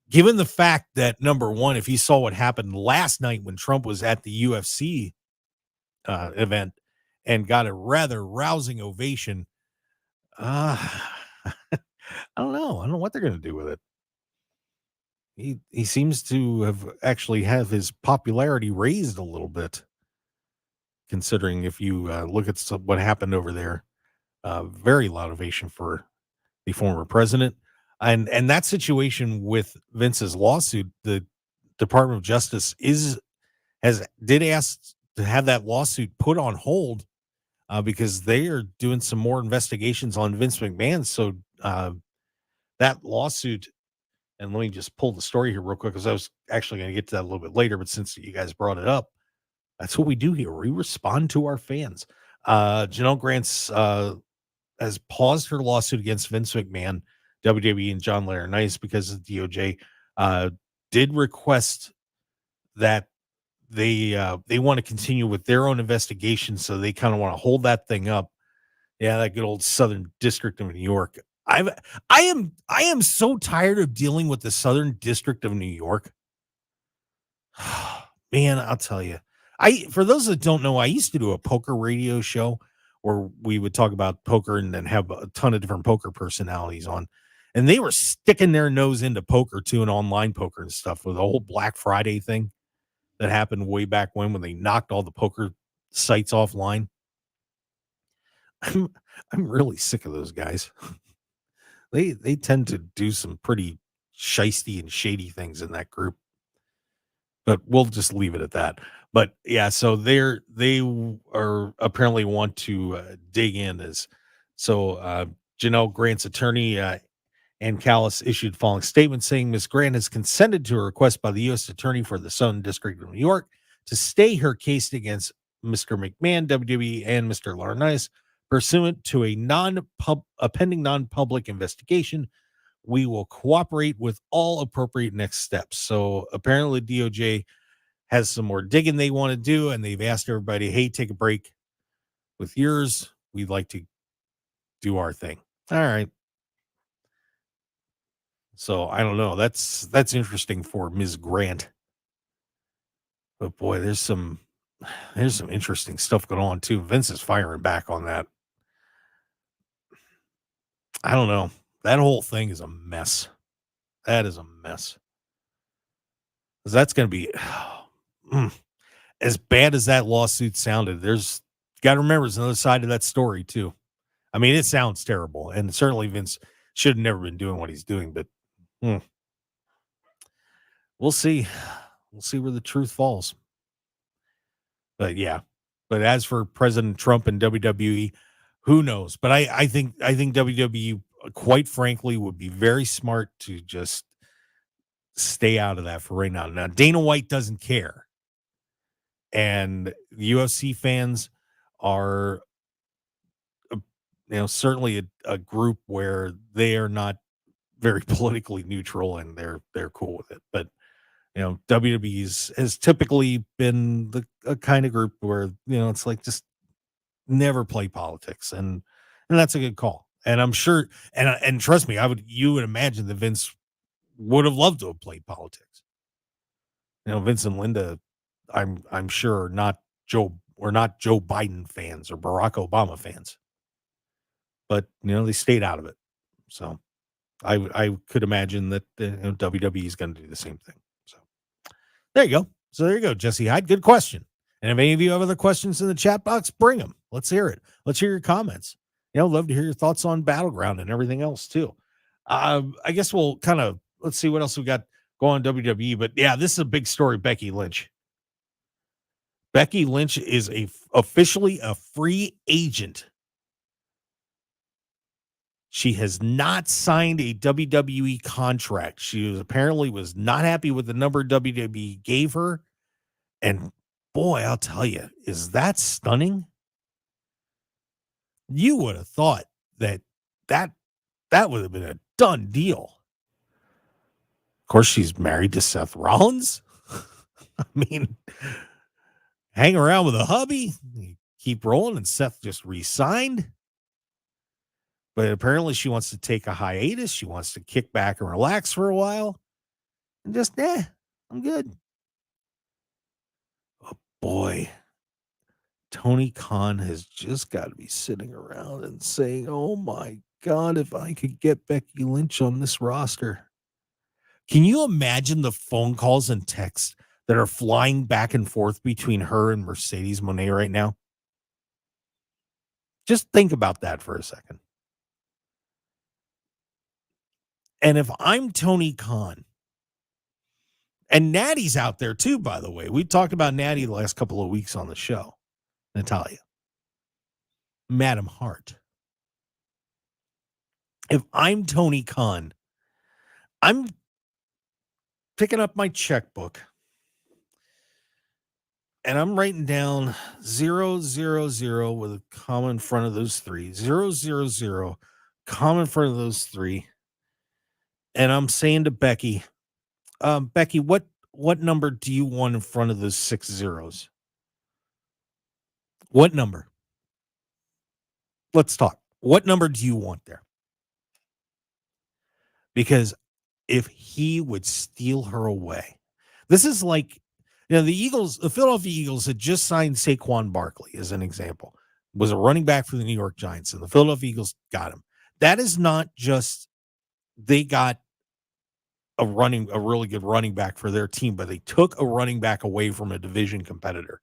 given the fact that number one, if you saw what happened last night when Trump was at the UFC event and got a rather rousing ovation, I don't know. I don't know what they're going to do with it. He seems to have actually have his popularity raised a little bit, considering if you look at what happened over there. Very loud ovation for the former president, and that situation with Vince's lawsuit. The Department of Justice did ask to have that lawsuit put on hold because they are doing some more investigations on Vince McMahon. So that lawsuit. And let me just pull the story here real quick because I was actually going to get to that a little bit later. But since you guys brought it up, that's what we do here. We respond to our fans. Janelle Grants has paused her lawsuit against Vince McMahon, WWE, and John Laurinaitis because the DOJ did request that they want to continue with their own investigation. So they kind of want to hold that thing up. Yeah, that good old Southern District of New York. I am so tired of dealing with the Southern District of New York. Man, I'll tell you. For those that don't know, I used to do a poker radio show where we would talk about poker and then have a ton of different poker personalities on. And they were sticking their nose into poker too, and online poker and stuff with the whole Black Friday thing that happened way back when they knocked all the poker sites offline. I'm really sick of those guys. They tend to do some pretty shisty and shady things in that group, but we'll just leave it at that. But yeah, so they are apparently want to dig in Janelle Grant's attorney Ann Callis issued following statement saying Ms. Grant has consented to a request by the U.S. Attorney for the Southern District of New York to stay her case against Mr. McMahon, WWE, and Mr. Laurinaitis pursuant to a pending non-public investigation. We will cooperate with all appropriate next steps. So apparently DOJ has some more digging they want to do, and they've asked everybody, hey, take a break with yours. We'd like to do our thing. All right. So I don't know. That's interesting for Ms. Grant. But boy, there's some interesting stuff going on too. Vince is firing back on that. I don't know. That whole thing is a mess. That is a mess. Because that's going to be as bad as that lawsuit sounded. There's got to remember there's another side of that story too. I mean, it sounds terrible, and certainly Vince should have never been doing what he's doing. But we'll see. We'll see where the truth falls. But yeah. But as for President Trump and WWE, who knows? But I think WWE, quite frankly, would be very smart to just stay out of that for right now. Now, Dana White doesn't care. And the UFC fans are, certainly a group where they are not very politically neutral and they're cool with it. But, WWE has typically been a kind of group where, it's like just never play politics. And that's a good call. And I'm sure, and trust me, you would imagine that Vince would have loved to have played politics. Vince and Linda, I'm sure are not Joe Biden fans or Barack Obama fans, but they stayed out of it. So I could imagine that WWE is going to do the same thing. So there you go. So there you go, Jesse Hyde. Good question. And if any of you have other questions in the chat box, bring them. Let's hear it. Let's hear your comments. Love to hear your thoughts on Battleground and everything else too. I guess we'll kind of, let's see what else we got going on WWE. But yeah, this is a big story. Becky Lynch. Becky Lynch is officially a free agent She has not signed a WWE contract. She apparently was not happy with the number WWE gave her. And boy, I'll tell you, is that stunning? You would have thought that would have been a done deal. Of course, she's married to Seth Rollins. I mean, hang around with a hubby, keep rolling, and Seth just re-signed. But apparently she wants to take a hiatus. She wants to kick back and relax for a while. And just, I'm good. Oh, boy. Tony Khan has just got to be sitting around and saying, oh, my God, if I could get Becky Lynch on this roster. Can you imagine the phone calls and texts that are flying back and forth between her and Mercedes Moné right now? Just think about that for a second. And if I'm Tony Khan, and Natty's out there too, by the way. We talked about Natty the last couple of weeks on the show. Natalia. Madam Hart. If I'm Tony Khan, I'm picking up my checkbook and I'm writing down 000 with a comma in front of those three. 000, comma in front of those three. And I'm saying to Becky, Becky, what number do you want in front of those 6 zeros? What number? Let's talk. What number do you want there? Because if he would steal her away, this is like, the Philadelphia Eagles had just signed Saquon Barkley as an example, was a running back for the New York Giants, and the Philadelphia Eagles got him. That is not just they got a really good running back for their team, but they took a running back away from a division competitor.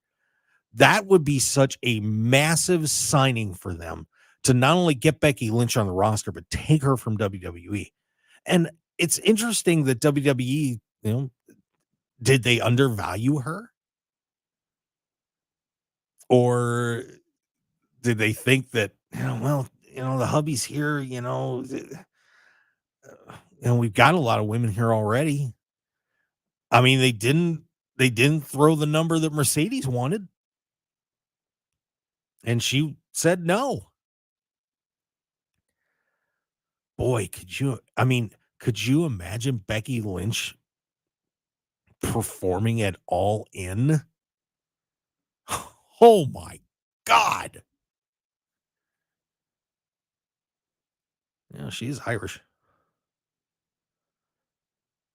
That would be such a massive signing for them to not only get Becky Lynch on the roster, but take her from WWE. And it's interesting that WWE, did they undervalue her? Or did they think that, the hubby's here, we've got a lot of women here already. I mean, they didn't throw the number that Mercedes wanted. And she said no. Boy, could you imagine Becky Lynch performing at All In? Oh my God. Yeah, she's Irish.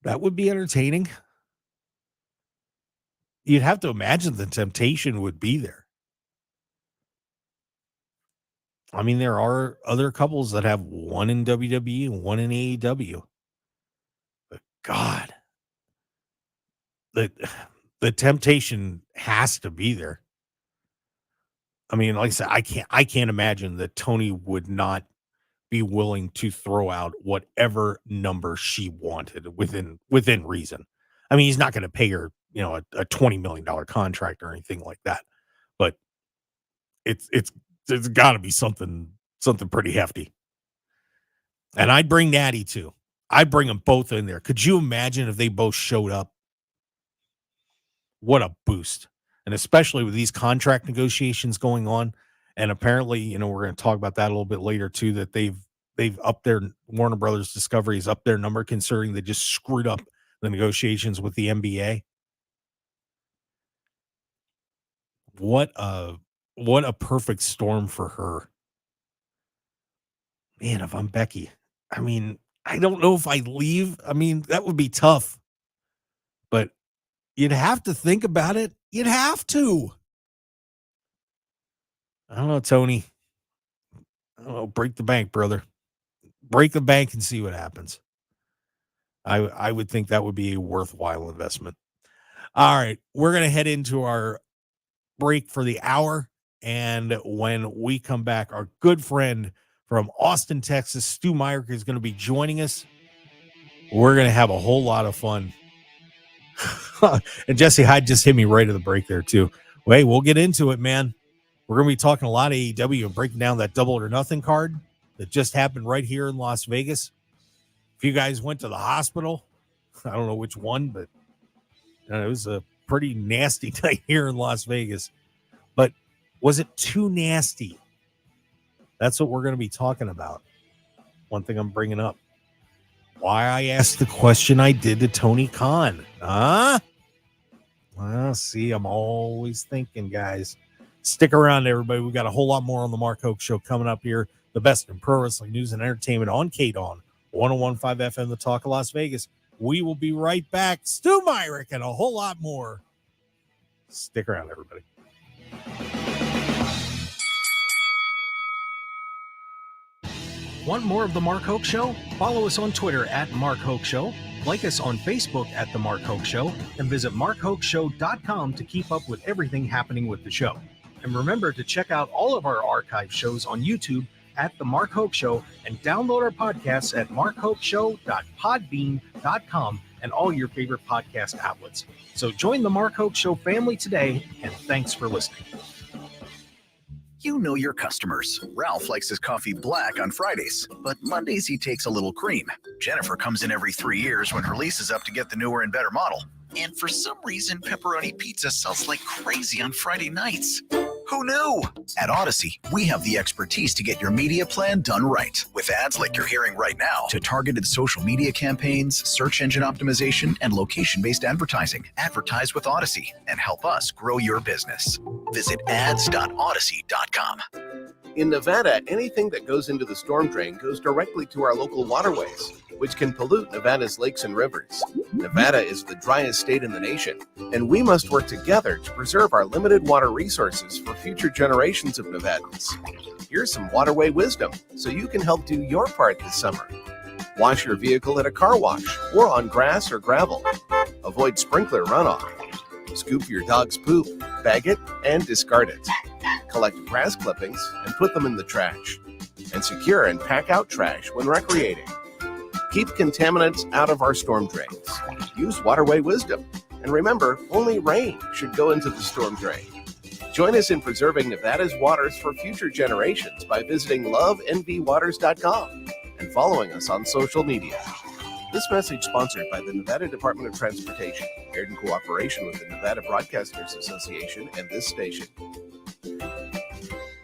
That would be entertaining. You'd have to imagine the temptation would be there. I mean, there are other couples that have one in WWE and one in AEW. But God, the temptation has to be there. I mean, like I said, I can't imagine that Tony would not be willing to throw out whatever number she wanted within reason. I mean, he's not going to pay her, a $20 million contract or anything like that. But it's got to be something pretty hefty. And I'd bring Natty too. I'd bring them both in there. Could you imagine if they both showed up? What a boost. And especially with these contract negotiations going on. And apparently, we're going to talk about that a little bit later too, that they've upped their Warner Brothers Discovery's upped their number, considering they just screwed up the negotiations with the NBA. What a perfect storm for her. Man, if I'm Becky, I mean, I don't know if I leave. I mean, that would be tough. But you'd have to think about it. You'd have to. I don't know, Tony. I don't know. Break the bank, brother. Break the bank and see what happens. I would think that would be a worthwhile investment. All right. We're going to head into our break for the hour. And when we come back, our good friend from Austin, Texas, Stu Myrick, is going to be joining us. We're going to have a whole lot of fun. And Jesse Hyde just hit me right at the break there, too. Well, hey, we'll get into it, man. We're going to be talking a lot of AEW and breaking down that Double or Nothing card that just happened right here in Las Vegas. If you guys went to the hospital, I don't know which one, but it was a pretty nasty night here in Las Vegas. But was it too nasty? That's what we're going to be talking about. One thing I'm bringing up. Why I asked the question I did to Tony Khan. Well, see, I'm always thinking, guys. Stick around, everybody. We got a whole lot more on the Mark Hoke Show coming up here. The best in pro wrestling news and entertainment on KDAWN, 101.5 FM, The Talk of Las Vegas. We will be right back. Stu Myrick and a whole lot more. Stick around, everybody. Want more of The Mark Hoke Show? Follow us on Twitter at Mark Hoke Show, like us on Facebook at The Mark Hoke Show, and visit markhokeshow.com to keep up with everything happening with the show. And remember to check out all of our archive shows on YouTube at The Mark Hoke Show and download our podcasts at markhokeshow.podbean.com and all your favorite podcast outlets. So join the Mark Hoke Show family today, and thanks for listening. You know your customers. Ralph likes his coffee black on Fridays, but Mondays he takes a little cream. Jennifer comes in every 3 years when her lease is up to get the newer and better model. And for some reason, pepperoni pizza sells like crazy on Friday nights. Who knew? At Odyssey, we have the expertise to get your media plan done right. With ads like you're hearing right now, to targeted social media campaigns, search engine optimization, and location-based advertising. Advertise with Odyssey and help us grow your business. Visit ads.odyssey.com. In Nevada, anything that goes into the storm drain goes directly to our local waterways, which can pollute Nevada's lakes and rivers. Nevada is the driest state in the nation, and we must work together to preserve our limited water resources for future generations of Nevadans. Here's some waterway wisdom so you can help do your part this summer. Wash your vehicle at a car wash or on grass or gravel. Avoid sprinkler runoff. Scoop your dog's poop, bag it, and discard it. Collect grass clippings and put them in the trash. And secure and pack out trash when recreating. Keep contaminants out of our storm drains. Use waterway wisdom. And remember, only rain should go into the storm drain. Join us in preserving Nevada's waters for future generations by visiting lovenvwaters.com and following us on social media. This message sponsored by the Nevada Department of Transportation, aired in cooperation with the Nevada Broadcasters Association and this station.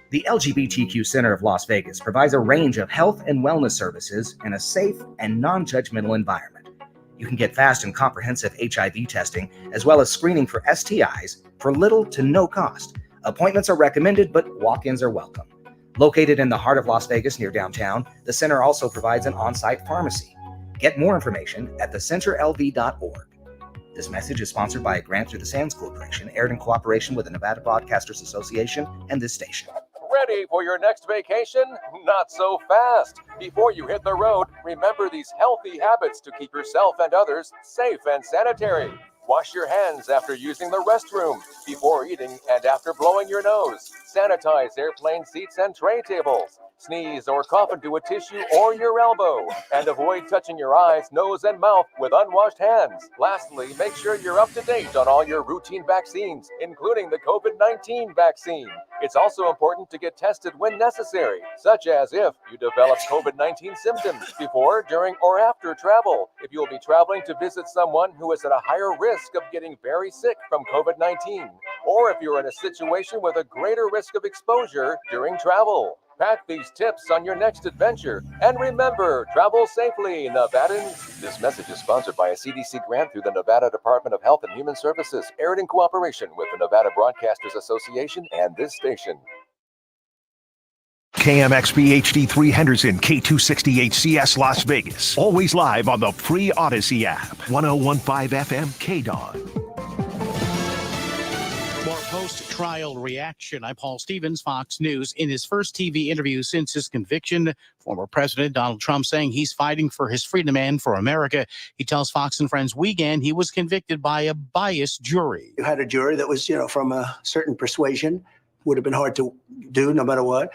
The LGBTQ Center of Las Vegas provides a range of health and wellness services in a safe and non-judgmental environment. You can get fast and comprehensive HIV testing, as well as screening for STIs for little to no cost. Appointments are recommended, but walk-ins are welcome. Located in the heart of Las Vegas near downtown, the center also provides an on-site pharmacy. Get more information at thecenterlv.org. This message is sponsored by a grant through the Sands Corporation, aired in cooperation with the Nevada Broadcasters Association and this station. Ready for your next vacation? Not so fast. Before you hit the road, remember these healthy habits to keep yourself and others safe and sanitary. Wash your hands after using the restroom, before eating and after blowing your nose. Sanitize airplane seats and tray tables. Sneeze or cough into a tissue or your elbow. And avoid touching your eyes, nose, and mouth with unwashed hands. Lastly, make sure you're up to date on all your routine vaccines, including the COVID-19 vaccine. It's also important to get tested when necessary, such as if you develop COVID-19 symptoms before, during, or after travel. If you'll be traveling to visit someone who is at a higher risk of getting very sick from COVID-19, or if you're in a situation with a greater risk of exposure during travel. Pack these tips on your next adventure. And remember, travel safely, Nevadans. This message is sponsored by a CDC grant through the Nevada Department of Health and Human Services, aired in cooperation with the Nevada Broadcasters Association and this station. KMXB HD3 Henderson, K260HCS Las Vegas. Always live on the free Odyssey app. 101.5 FM KDAWN. For post-trial reaction, I'm Paul Stevens, Fox News. In his first TV interview since his conviction, former President Donald Trump saying he's fighting for his freedom and for America. He tells Fox and Friends Weekend he was convicted by a biased jury. You had a jury that was, from a certain persuasion. Would have been hard to do no matter what.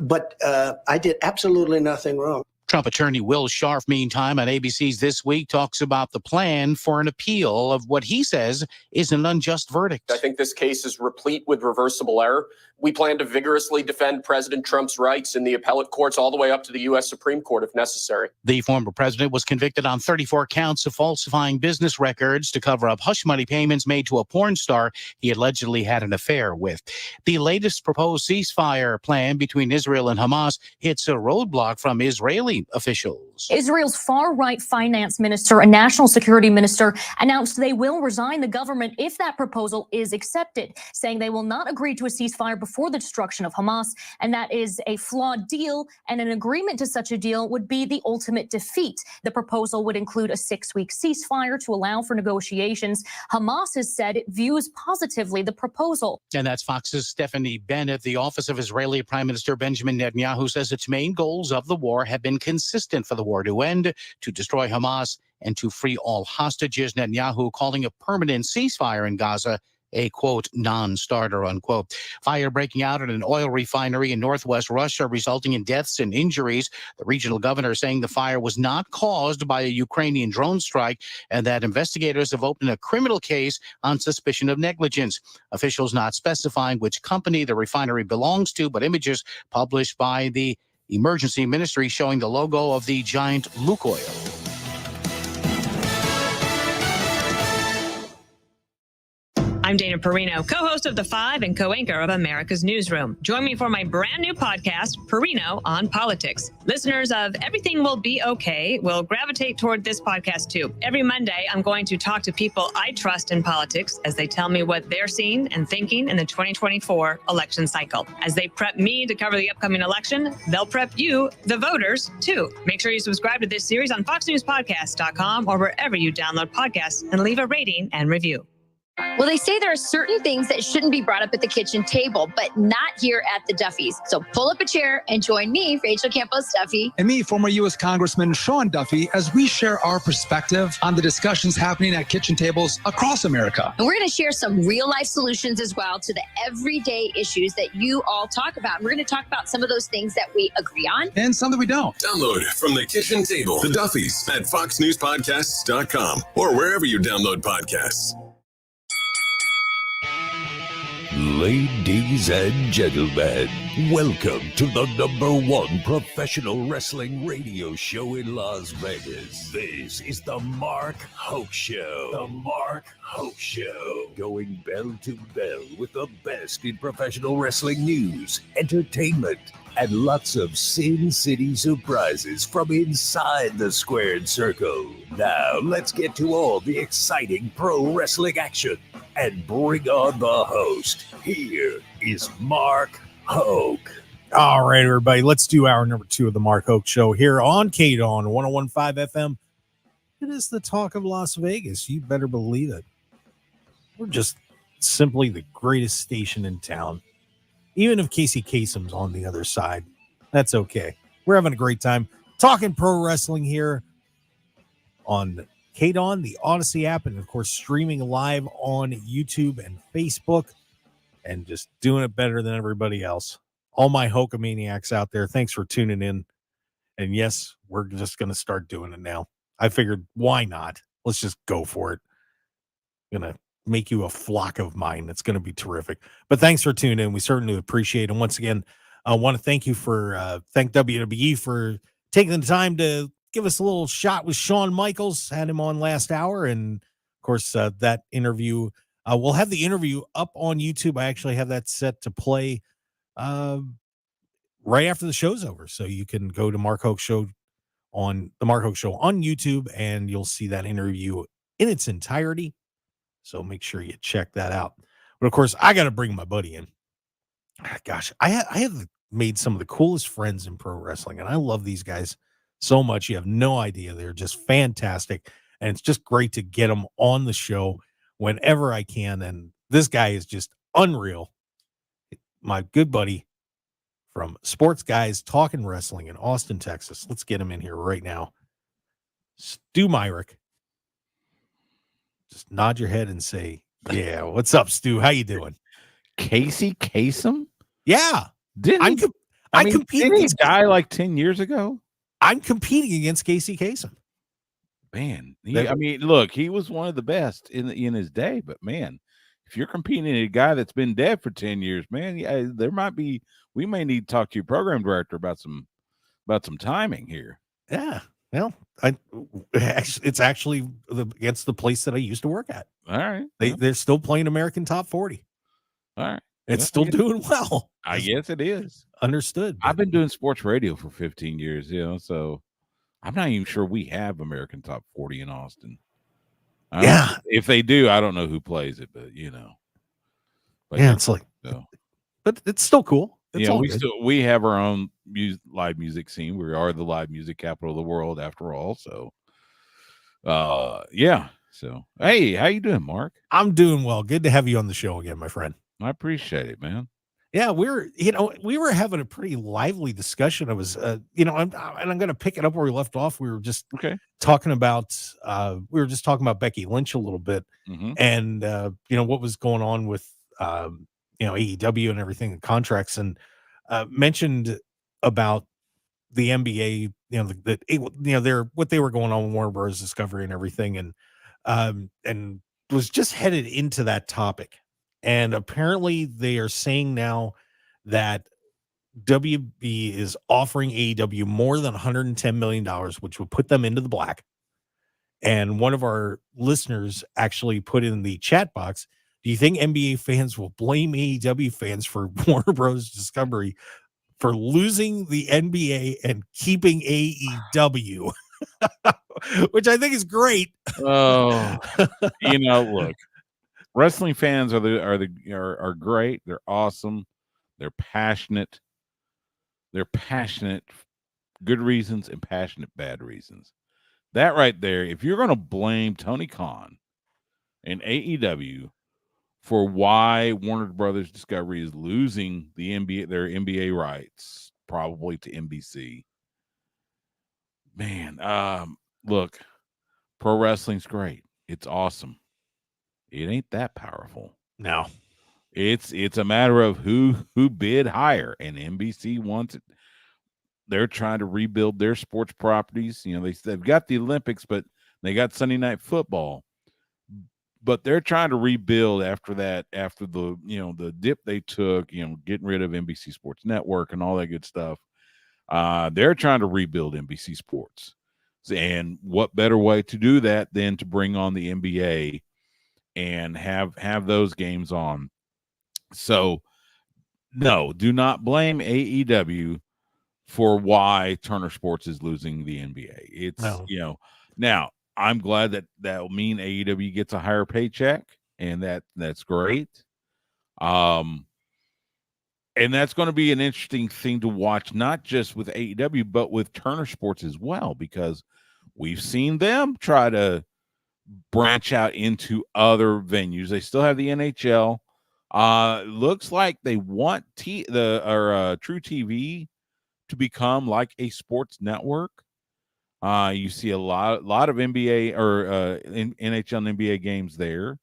But I did absolutely nothing wrong. Trump attorney Will Scharf, meantime, on ABC's This Week, talks about the plan for an appeal of what he says is an unjust verdict. I think this case is replete with reversible error. We plan to vigorously defend President Trump's rights in the appellate courts all the way up to the U.S. Supreme Court if necessary. The former president was convicted on 34 counts of falsifying business records to cover up hush money payments made to a porn star he allegedly had an affair with. The latest proposed ceasefire plan between Israel and Hamas hits a roadblock from Israeli officials. Israel's far-right finance minister and national security minister announced they will resign the government if that proposal is accepted, saying they will not agree to a ceasefire before the destruction of Hamas, and that is a flawed deal, and an agreement to such a deal would be the ultimate defeat. The proposal would include a 6-week ceasefire to allow for negotiations. Hamas has said it views positively the proposal. And that's Fox's Stephanie Bennett. The office of Israeli Prime Minister Benjamin Netanyahu says its main goals of the war have been consistent for the war to end, to destroy Hamas, and to free all hostages. Netanyahu calling a permanent ceasefire in Gaza a, quote, non-starter, unquote. Fire breaking out at an oil refinery in northwest Russia, resulting in deaths and injuries. The regional governor saying the fire was not caused by a Ukrainian drone strike and that investigators have opened a criminal case on suspicion of negligence. Officials not specifying which company the refinery belongs to, but images published by the emergency ministry showing the logo of the giant Lukoil. I'm Dana Perino, co-host of The Five and co-anchor of America's Newsroom. Join me for my brand new podcast, Perino on Politics. Listeners of Everything Will Be Okay will gravitate toward this podcast too. Every Monday, I'm going to talk to people I trust in politics as they tell me what they're seeing and thinking in the 2024 election cycle. As they prep me to cover the upcoming election, they'll prep you, the voters, too. Make sure you subscribe to this series on foxnewspodcast.com or wherever you download podcasts and leave a rating and review. Well, they say there are certain things that shouldn't be brought up at the kitchen table, but not here at the Duffys. So pull up a chair and join me, Rachel Campos Duffy. And me, former U.S. Congressman Shawn Duffy, as we share our perspective on the discussions happening at kitchen tables across America. And we're going to share some real life solutions as well to the everyday issues that you all talk about. And we're going to talk about some of those things that we agree on. And some that we don't. Download from the kitchen table, the Duffys at foxnewspodcasts.com or wherever you download podcasts. Ladies and gentlemen, welcome to the #1 professional wrestling radio show in Las Vegas. This is the Mark Hoke Show. The Mark Hoke Show. Going bell to bell with the best in professional wrestling news, entertainment, and lots of Sin City surprises from inside the squared circle. Now, let's get to all the exciting pro wrestling action and bring on the host. Here is Mark Hoke. All right, everybody, let's do hour number 2 of the Mark Hoke Show here on KDAWN 101.5 FM. It is the talk of Las Vegas. You better believe it. We're just simply the greatest station in town. Even if Casey Kasem's on the other side, that's okay. We're having a great time talking pro wrestling here on KDAWN, the Odyssey app, and of course streaming live on YouTube and Facebook, and just doing it better than everybody else. All my Hokamaniacs out there, thanks for tuning in. And yes, we're just going to start doing it now. I figured, why not? Let's just go for it. Gonna make you a flock of mine. It's going to be terrific. But thanks for tuning in. We certainly appreciate it. And once again, I want to thank WWE for taking the time to give us a little shot with Shawn Michaels. Had him on last hour. And of course, that interview, we'll have the interview up on YouTube. I actually have that set to play right after the show's over. So you can go to Mark Hoke Show on the Mark Hoke Show on YouTube, and you'll see that interview in its entirety. So make sure you check that out. But of course, I got to bring my buddy in. Gosh, I have made some of the coolest friends in pro wrestling, and I love these guys so much. You have no idea. They're just fantastic. And it's just great to get them on the show whenever I can. And this guy is just unreal. My good buddy from Sports Guys Talking Wrestling in Austin, Texas. Let's get him in here right now. Stu Myrick. Just nod your head and say, yeah, what's up, Stu? How you doing? Casey Kasem? Yeah. I competed against a guy like 10 years ago. I'm competing against Casey Kasem. Man, look, he was one of the best in his day, but man, if you're competing in a guy that's been dead for 10 years, man, yeah, we may need to talk to your program director about some timing here. Yeah. Well, it's actually against the place that I used to work at. All right. They're still playing American Top 40. All right. It's still doing well. I guess it is. Understood. I've been doing sports radio for 15 years, so I'm not even sure we have American Top 40 in Austin. Yeah. If they do, I don't know who plays it, but But it's like, but it's still cool. It's all we good. we have our own live music scene. We are the live music capital of the world, after all. So, yeah. So, hey, how you doing, Mark? I'm doing well. Good to have you on the show again, my friend. I appreciate it, man. Yeah, we were having a pretty lively discussion. I was, I'm going to pick it up where we left off. We were just talking about, Becky Lynch a little bit, and what was going on with, AEW and everything, and contracts, and mentioned about the NBA, what they were going on with Warner Bros. Discovery and everything, and was just headed into that topic. And apparently they are saying now that WB is offering AEW more than $110 million, which would put them into the black. And one of our listeners actually put in the chat box, do you think NBA fans will blame AEW fans for Warner Bros. Discovery for losing the NBA and keeping AEW? Which I think is great. Oh, look. Wrestling fans are great. They're awesome. They're passionate. They're passionate, good reasons, and passionate, bad reasons. That right there, if you're going to blame Tony Khan and AEW for why Warner Brothers Discovery is losing their NBA rights, probably to NBC, man, look, pro wrestling's great. It's awesome. It ain't that powerful. No. It's a matter of who bid higher, and NBC wants it. They're trying to rebuild their sports properties. They've got the Olympics, but they got Sunday Night Football. But they're trying to rebuild after the the dip they took, getting rid of NBC Sports Network and all that good stuff. They're trying to rebuild NBC Sports. And what better way to do that than to bring on the NBA and have those games on. So, no, do not blame AEW for why Turner Sports is losing the NBA. It's, now I'm glad that will mean AEW gets a higher paycheck, and that's great. And that's going to be an interesting thing to watch, not just with AEW, but with Turner Sports as well, because we've seen them try to branch out into other venues. They still have the NHL. Looks like they want True TV to become like a sports network. You see a lot of NBA or NHL and NBA games there.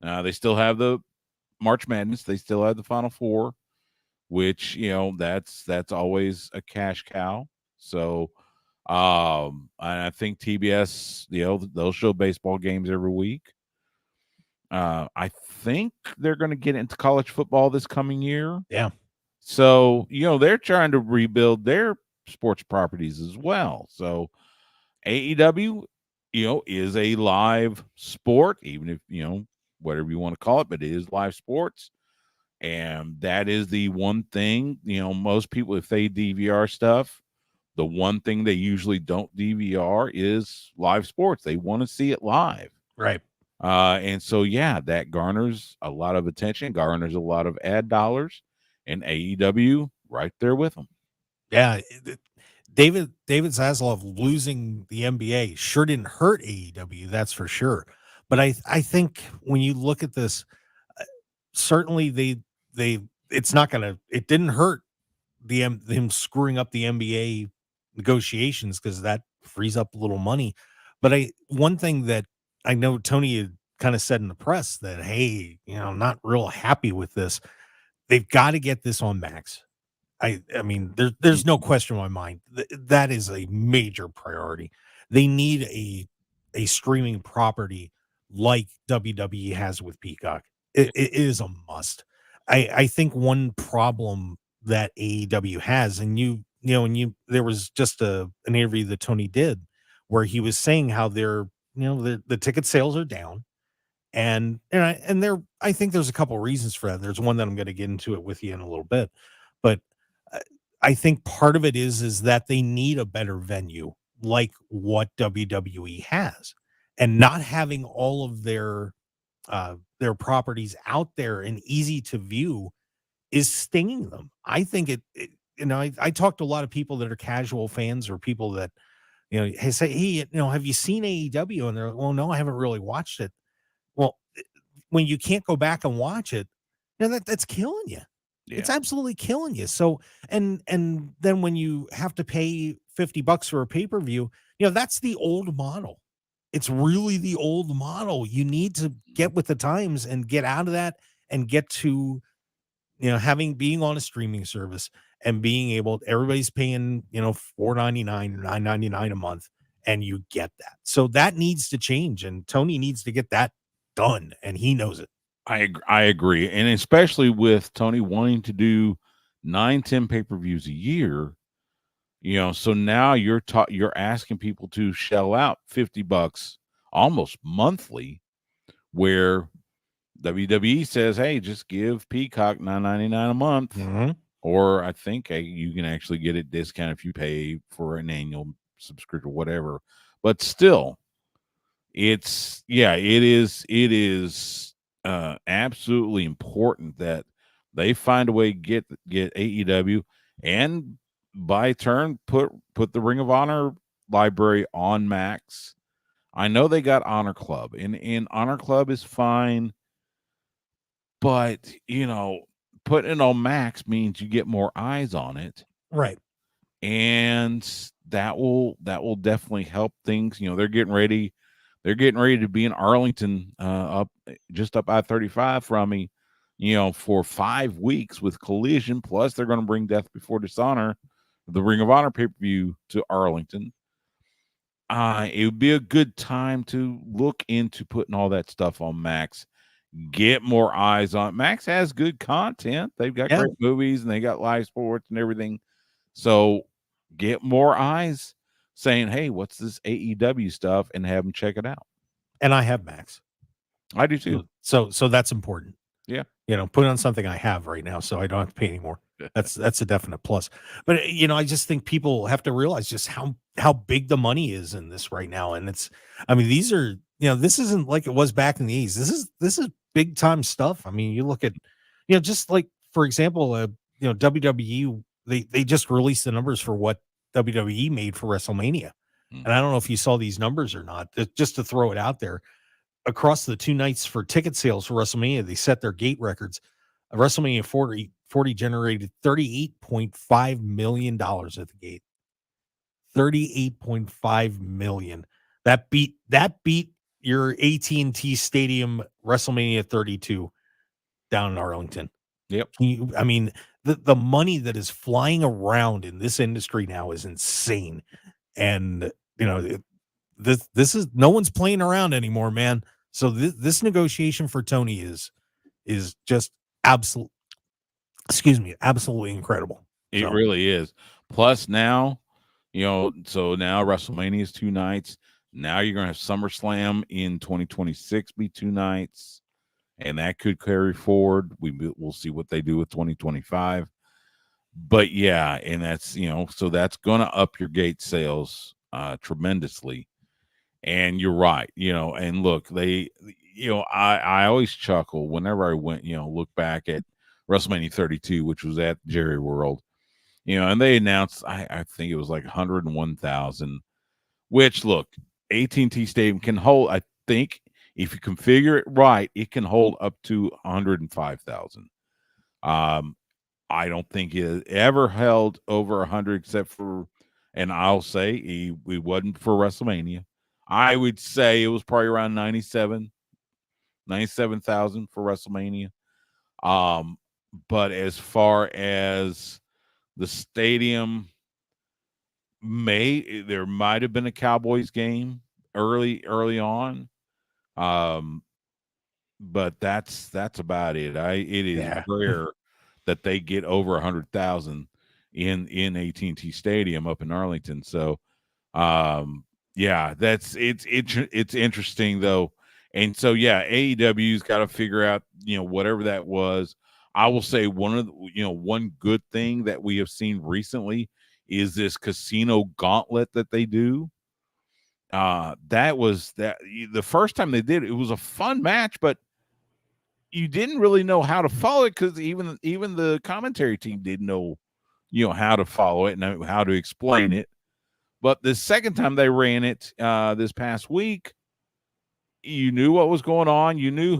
They still have the March Madness. They still have the Final Four, which that's always a cash cow. So. I think TBS, they'll show baseball games every week. I think they're going to get into college football this coming year. Yeah. So, they're trying to rebuild their sports properties as well. So AEW, is a live sport, even if, whatever you want to call it, but it is live sports. And that is the one thing, most people, if they DVR stuff, the one thing they usually don't DVR is live sports. They want to see it live. Right. And so, that garners a lot of attention, garners a lot of ad dollars, and AEW right there with them. Yeah. David Zaslav losing the NBA sure didn't hurt AEW. That's for sure. But I think when you look at this, certainly it didn't hurt them screwing up the NBA negotiations, because that frees up a little money. But one thing that I know Tony had kind of said in the press that, hey, I'm not real happy with this. They've got to get this on Max. I mean, there's no question in my mind. That is a major priority. They need a streaming property like WWE has with Peacock. It is a must. I think one problem that AEW has, and there was just an interview that Tony did where he was saying how the ticket sales are down, I think there's a couple reasons for that. There's one that I'm going to get into it with you in a little bit, but uh, I think part of it is that they need a better venue like what WWE has, and not having all of their properties out there and easy to view is stinging them. I think I talk to a lot of people that are casual fans or people that, say, hey, have you seen AEW? And they're like, well, no, I haven't really watched it. Well, when you can't go back and watch it, that's killing you. It's absolutely killing you. So, and then when you have to pay $50 for a pay-per-view, that's the old model. It's really the old model. You need to get with the times and get out of that and get to, being on a streaming service and being able, everybody's paying, $4.99 or $9.99 a month, and you get that. So that needs to change, and Tony needs to get that done, and he knows it. I agree. And especially with Tony wanting to do 9-10 pay-per-views a year, so now you're asking people to shell out $50 almost monthly, where WWE says, hey, just give Peacock $9.99 a month. Mm-hmm. Or I think you can actually get a discount if you pay for an annual subscription or whatever. But still, it is absolutely important that they find a way to get AEW, and by turn put the Ring of Honor library on Max. I know they got Honor Club, and Honor Club is fine, but putting it on Max means you get more eyes on it, right? And that will definitely help things. They're getting ready to be in Arlington, up I-35 from me, for 5 weeks with Collision. Plus, they're going to bring Death Before Dishonor, the Ring of Honor pay-per-view, to Arlington. It would be a good time to look into putting all that stuff on Max. Get more eyes on it. Max has good content. They've got great movies, and they got live sports and everything. So get more eyes saying, hey, what's this AEW stuff, and have them check it out. And I have Max. I do too. So that's important. Yeah. Put on something I have right now, so I don't have to pay anymore. That's a definite plus. But I just think people have to realize just how big the money is in this right now. And these are, this isn't like it was back in the 80s. This is big time stuff. I mean, you look at, just like, for example, WWE, they just released the numbers for what WWE made for WrestleMania. And I don't know if you saw these numbers or not, just to throw it out there. Across the 2 nights for ticket sales for WrestleMania, they set their gate records. WrestleMania 40 generated $38.5 million at the gate. $38.5 million. That beat your AT&T Stadium WrestleMania 32 down in Arlington. Yep. The money that is flying around in this industry now is insane. And this is, no one's playing around anymore, man. So this negotiation for Tony is just absolutely incredible. It really is. Plus now, so now WrestleMania is 2 nights. Now you're going to have SummerSlam in 2026 be 2 nights, and that could carry forward. We'll see what they do with 2025. But yeah, and that's, so that's going to up your gate sales tremendously. And you're right, and look, they, I always chuckle whenever I went, look back at WrestleMania 32, which was at Jerry World, and they announced, I think it was like 101,000, which, look, AT&T Stadium can hold, I think, if you configure it right, it can hold up to 105,000. I don't think it ever held over 100, except for, and I'll say it wasn't for WrestleMania. I would say it was probably around 97,000 for WrestleMania. But as far as the stadium, there might have been a Cowboys game early on. but that's about it. It is rare that they get over 100,000 in AT&T Stadium up in Arlington. So, yeah, it's interesting though. And so, yeah, AEW's got to figure out, whatever that was. I will say one good thing that we have seen recently is this casino gauntlet that they do. The first time they did it was a fun match, but you didn't really know how to follow it because even the commentary team didn't know, how to follow it and how to explain it. But the second time they ran it this past week, you knew what was going on. You knew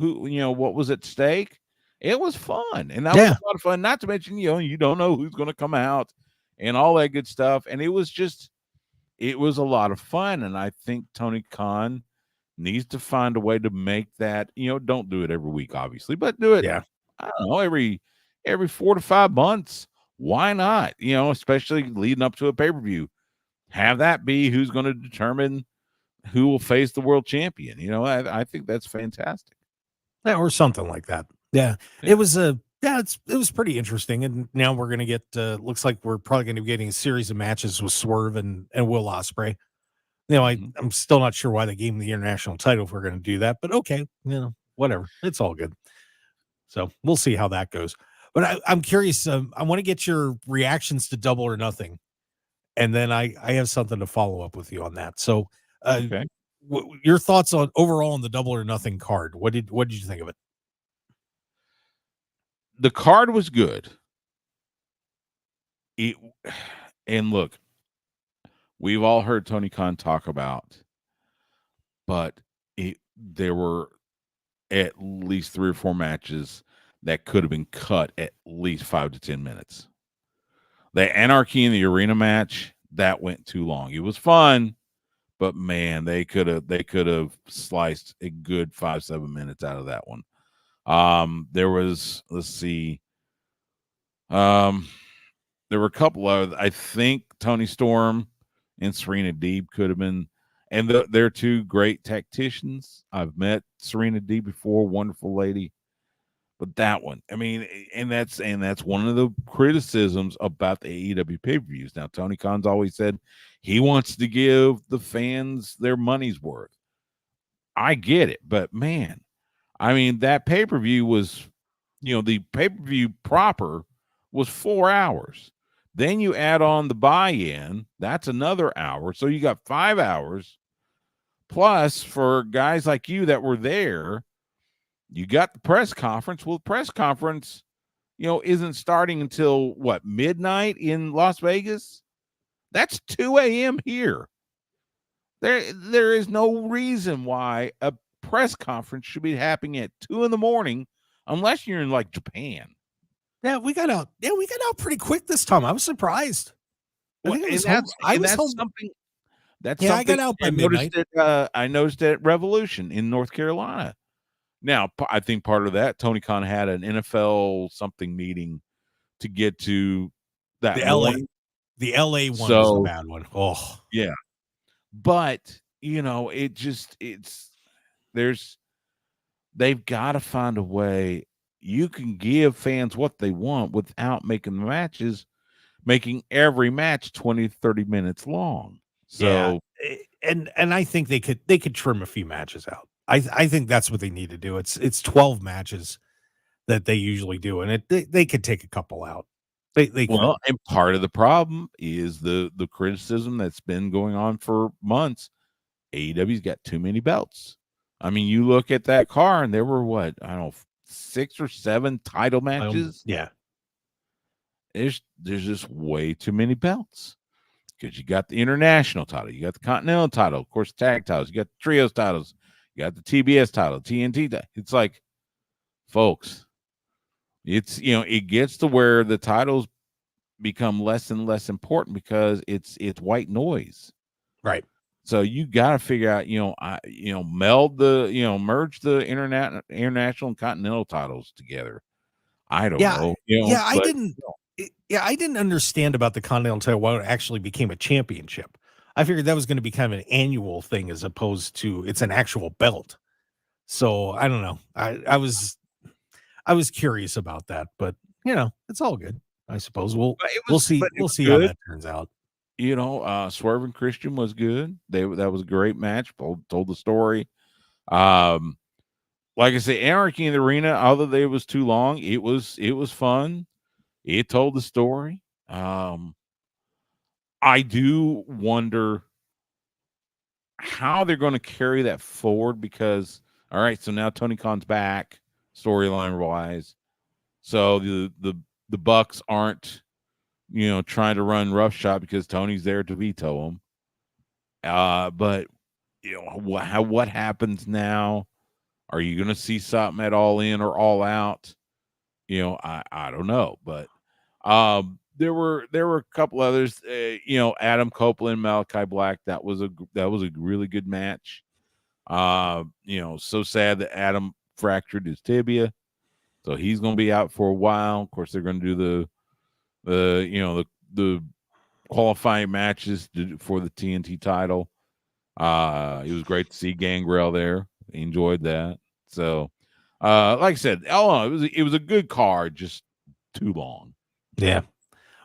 what was at stake. It was fun, and that was a lot of fun. Not to mention, you don't know who's going to come out and all that good stuff. And it was a lot of fun. And I think Tony Khan needs to find a way to make that, don't do it every week, obviously, but do it. Yeah. I don't know, every 4 to 5 months. Why not? Especially leading up to a pay-per-view, have that be who's going to determine who will face the world champion. I think that's fantastic. Yeah, or something like that. Yeah. It was it was pretty interesting. And now we're going to get, looks like we're probably going to be getting a series of matches with Swerve and Will Ospreay. I'm still not sure why they gave him the international title if we're going to do that, but okay, whatever. It's all good. So we'll see how that goes. But I'm curious. I want to get your reactions to Double or Nothing. And then I have something to follow up with you on that. So your thoughts on overall on the Double or Nothing card. What did you think of it? The card was good. And look, we've all heard Tony Khan talk about, but there were at least 3 or 4 matches that could have been cut at least 5 to 10 minutes. The Anarchy in the Arena match, that went too long. It was fun, but man, they could have sliced a good 5-7 minutes out of that one. There was, let's see, there were a couple of, I think Tony Storm and Serena Deeb could have been, and they're 2 great tacticians. I've met Serena Deeb before, wonderful lady. But that one, I mean, and that's one of the criticisms about the AEW pay-per-views. Now, Tony Khan's always said he wants to give the fans their money's worth. I get it, but man, I mean, that pay-per-view was, the pay-per-view proper was 4 hours. Then you add on the buy-in, that's another hour. So you got 5 hours. Plus, for guys like you that were there, you got the press conference. Well, the press conference, isn't starting until midnight in Las Vegas? That's 2 a.m. here. There is no reason why a press conference should be happening at 2 in.the.morning unless you're in Japan. Yeah, we got out pretty quick this time. I was surprised. I got out by midnight. I noticed it at Revolution in North Carolina. Now, I think part of that, Tony Khan had an NFL something meeting to get to that the morning. The LA one was a bad one. Oh, yeah. But, they've got to find a way. You can give fans what they want without making every match 20, 30 minutes long. So, yeah. And I think they could trim a few matches out. I think that's what they need to do. It's 12 matches that they usually do, and they could take a couple out. And part of the problem is the criticism that's been going on for months. AEW's got too many belts. I mean, you look at that card, and there were 6 or 7 title matches. Yeah, there's just way too many belts. Because you got the international title, you got the continental title, of course, tag titles, you got the trios titles. You got the TBS title, TNT. It's like, folks, it gets to where the titles become less and less important because it's white noise, right? So you got to figure out, merge the international and continental titles together. I don't know. I didn't understand about the continental title why it actually became a championship. I figured that was going to be kind of an annual thing as opposed to it's an actual belt. So I don't know. I was curious about that, but it's all good. I suppose we'll see. We'll see how that turns out. Swerve and Christian was good. That was a great match. Told the story. Like I say, Anarchy in the Arena, although it was too long, it was fun. It told the story. I do wonder how they're going to carry that forward because, all right, so now Tony Khan's back storyline wise. So the Bucks aren't, trying to run roughshod because Tony's there to veto them. But what happens now? Are you going to see something at All In or All Out? I don't know, but there were a couple others. Adam Copeland, Malachi Black. That was a really good match. So sad that Adam fractured his tibia, so he's going to be out for a while. Of course, they're going to do the qualifying matches for the TNT title. It was great to see Gangrel there. Enjoyed that. So, like I said, it was a good card, just too long. Yeah.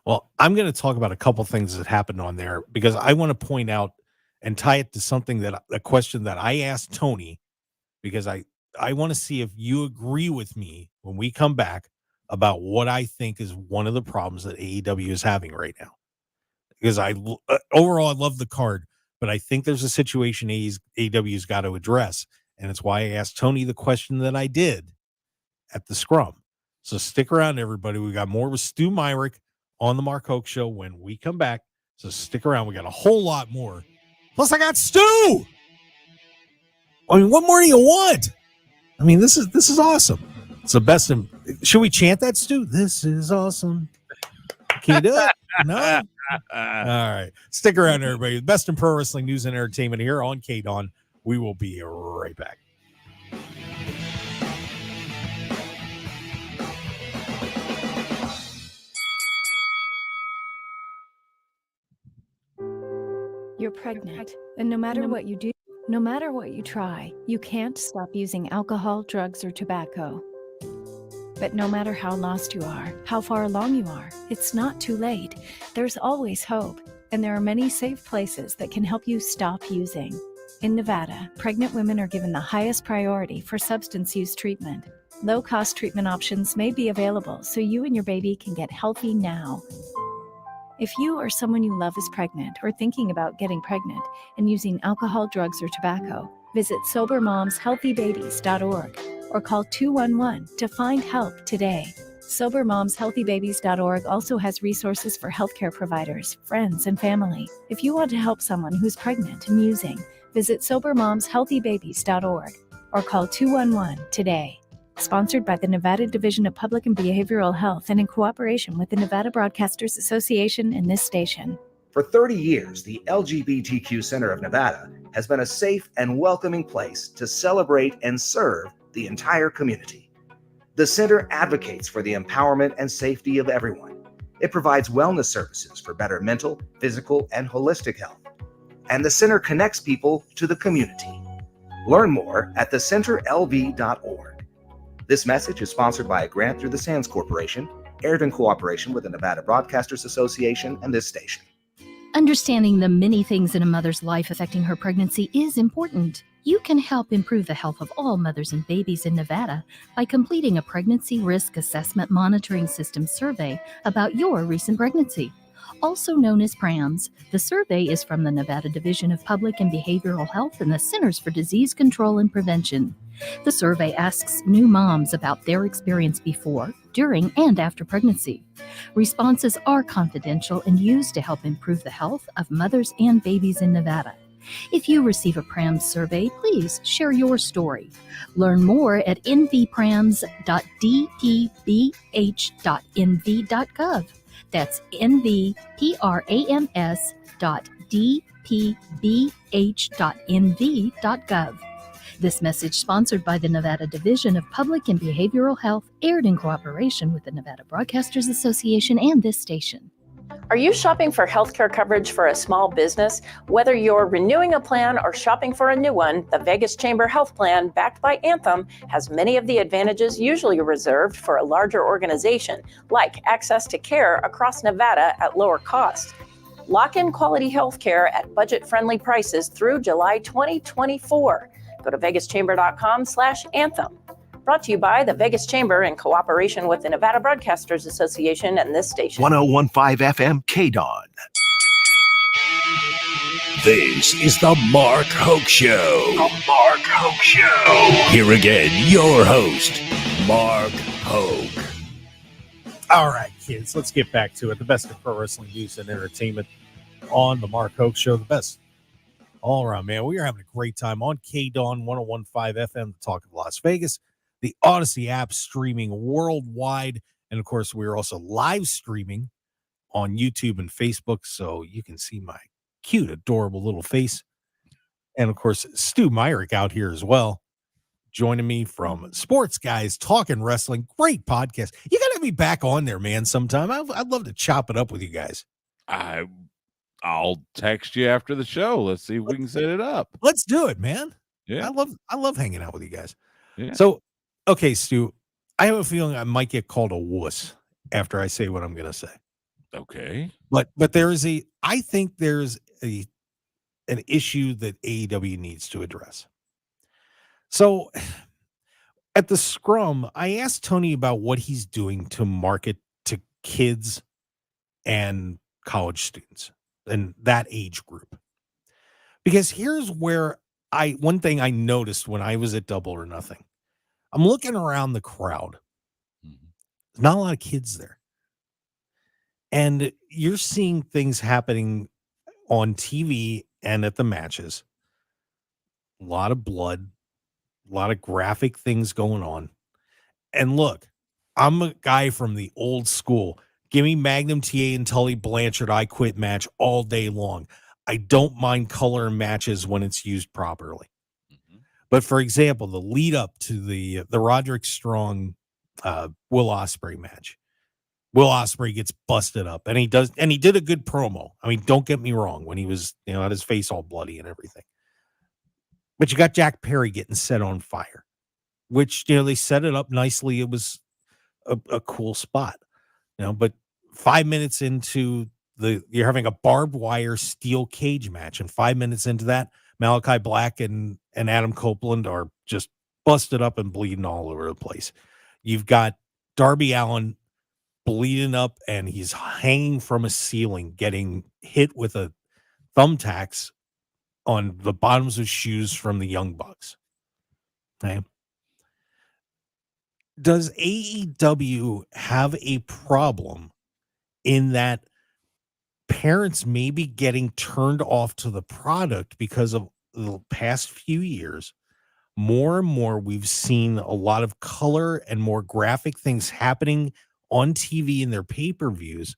Well, I'm going to talk about a couple things that happened on there because I want to point out and tie it to something a question that I asked Tony, because I want to see if you agree with me when we come back about what I think is one of the problems that AEW is having right now. Because overall, I love the card, but I think there's a situation AEW's got to address. And it's why I asked Tony the question that I did at the Scrum. So stick around, everybody. We got more with Stu Myrick on the Mark Hoke Show when we come back. So stick around. We got a whole lot more. Plus, I got Stu. I mean, what more do you want? I mean, this is awesome. It's the best. Should we chant that, Stu? This is awesome. Can you do it? No? All right. Stick around, everybody. Best in pro wrestling news and entertainment here on KDAWN. We will be right back. You're pregnant, and no matter what you do, no matter what you try, you can't stop using alcohol, drugs, or tobacco. But no matter how lost you are, how far along you are, it's not too late. There's always hope, and there are many safe places that can help you stop using. In Nevada, pregnant women are given the highest priority for substance use treatment. Low-cost treatment options may be available so you and your baby can get healthy now. If you or someone you love is pregnant or thinking about getting pregnant and using alcohol, drugs, or tobacco, visit SoberMomsHealthyBabies.org or call 211 to find help today. SoberMomsHealthyBabies.org also has resources for healthcare providers, friends, and family. If you want to help someone who's pregnant and using, visit SoberMomsHealthyBabies.org or call 211 today. Sponsored by the Nevada Division of Public and Behavioral Health and in cooperation with the Nevada Broadcasters Association and this station. For 30 years, the LGBTQ Center of Nevada has been a safe and welcoming place to celebrate and serve the entire community. The center advocates for the empowerment and safety of everyone. It provides wellness services for better mental, physical, and holistic health. And the center connects people to the community. Learn more at thecenterlv.org. This message is sponsored by a grant through the Sands Corporation, aired in cooperation with the Nevada Broadcasters Association and this station. Understanding the many things in a mother's life affecting her pregnancy is important. You can help improve the health of all mothers and babies in Nevada by completing a pregnancy risk assessment monitoring system survey about your recent pregnancy. Also known as PRAMS, the survey is from the Nevada Division of Public and Behavioral Health and the Centers for Disease Control and Prevention. The survey asks new moms about their experience before, during, and after pregnancy. Responses are confidential and used to help improve the health of mothers and babies in Nevada. If you receive a PRAMS survey, please share your story. Learn more at nvprams.dpbh.nv.gov. That's nvprams.dpbh.nv.gov. This message sponsored by the Nevada Division of Public and Behavioral Health, aired in cooperation with the Nevada Broadcasters Association and this station. Are you shopping for healthcare coverage for a small business? Whether you're renewing a plan or shopping for a new one, the Vegas Chamber Health Plan, backed by Anthem, has many of the advantages usually reserved for a larger organization, like access to care across Nevada at lower cost. Lock in quality healthcare at budget-friendly prices through July 2024. Go to vegaschamber.com/anthem. Brought to you by the Vegas Chamber in cooperation with the Nevada Broadcasters Association and this station. 1015 FM KDAWN. This is the Mark Hoke Show. The Mark Hoke Show. Here again, your host, Mark Hoke. All right, kids, let's get back to it. The best of pro wrestling news and entertainment on the Mark Hoke Show. The best all around, man. We are having a great time on KDAWN 1015 FM, the talk of Las Vegas. The Odyssey app streaming worldwide. And of course, we're also live streaming on YouTube and Facebook, so you can see my cute, adorable little face. And of course, Stu Myrick out here as well, joining me from Sports Guys Talking Wrestling. Great podcast. You got to have me back on there, man, sometime. I'd love to chop it up with you guys. I'll text you after the show. Let's see if we can set it up. Let's do it, man. Yeah. I love hanging out with you guys. Yeah. So, okay, Stu, I have a feeling I might get called a wuss after I say what I'm going to say. Okay. But I think there's an issue that AEW needs to address. So at the Scrum, I asked Tony about what he's doing to market to kids and college students and that age group. Because here's where one thing I noticed when I was at Double or Nothing. I'm looking around the crowd. There's not a lot of kids there. And you're seeing things happening on TV and at the matches. A lot of blood, a lot of graphic things going on. And look, I'm a guy from the old school. Give me Magnum TA and Tully Blanchard, I Quit match all day long. I don't mind color in matches when it's used properly. But for example, the lead up to the Roderick Strong Will Ospreay match. Will Ospreay gets busted up, and he did a good promo. I mean, don't get me wrong, when he was, had his face all bloody and everything. But you got Jack Perry getting set on fire, which, they set it up nicely. It was a cool spot, but 5 minutes into you're having a barbed wire steel cage match, and 5 minutes into that, Malachi Black and Adam Copeland are just busted up and bleeding all over the place. You've got Darby Allin bleeding up, and he's hanging from a ceiling, getting hit with a thumbtacks on the bottoms of shoes from the Young Bucks. Okay. Does AEW have a problem in that parents may be getting turned off to the product because of the past few years? More and more, we've seen a lot of color and more graphic things happening on TV in their pay-per-views.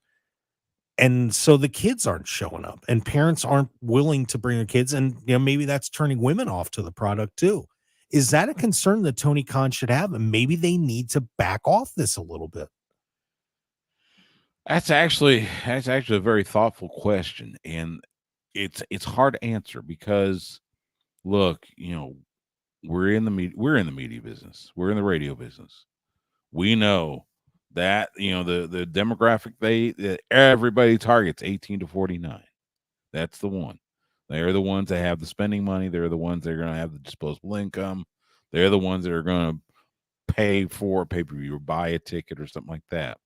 And so the kids aren't showing up, and parents aren't willing to bring their kids. And, maybe that's turning women off to the product too. Is that a concern that Tony Khan should have? And maybe they need to back off this a little bit. That's actually a very thoughtful question, and it's hard to answer because, look, we're in the media business, we're in the radio business. We know that the demographic that everybody targets 18 to 49. That's the one. They're the ones that have the spending money. They're the ones that are going to have the disposable income. They're the ones that are going to pay for a pay-per-view or buy a ticket or something like that.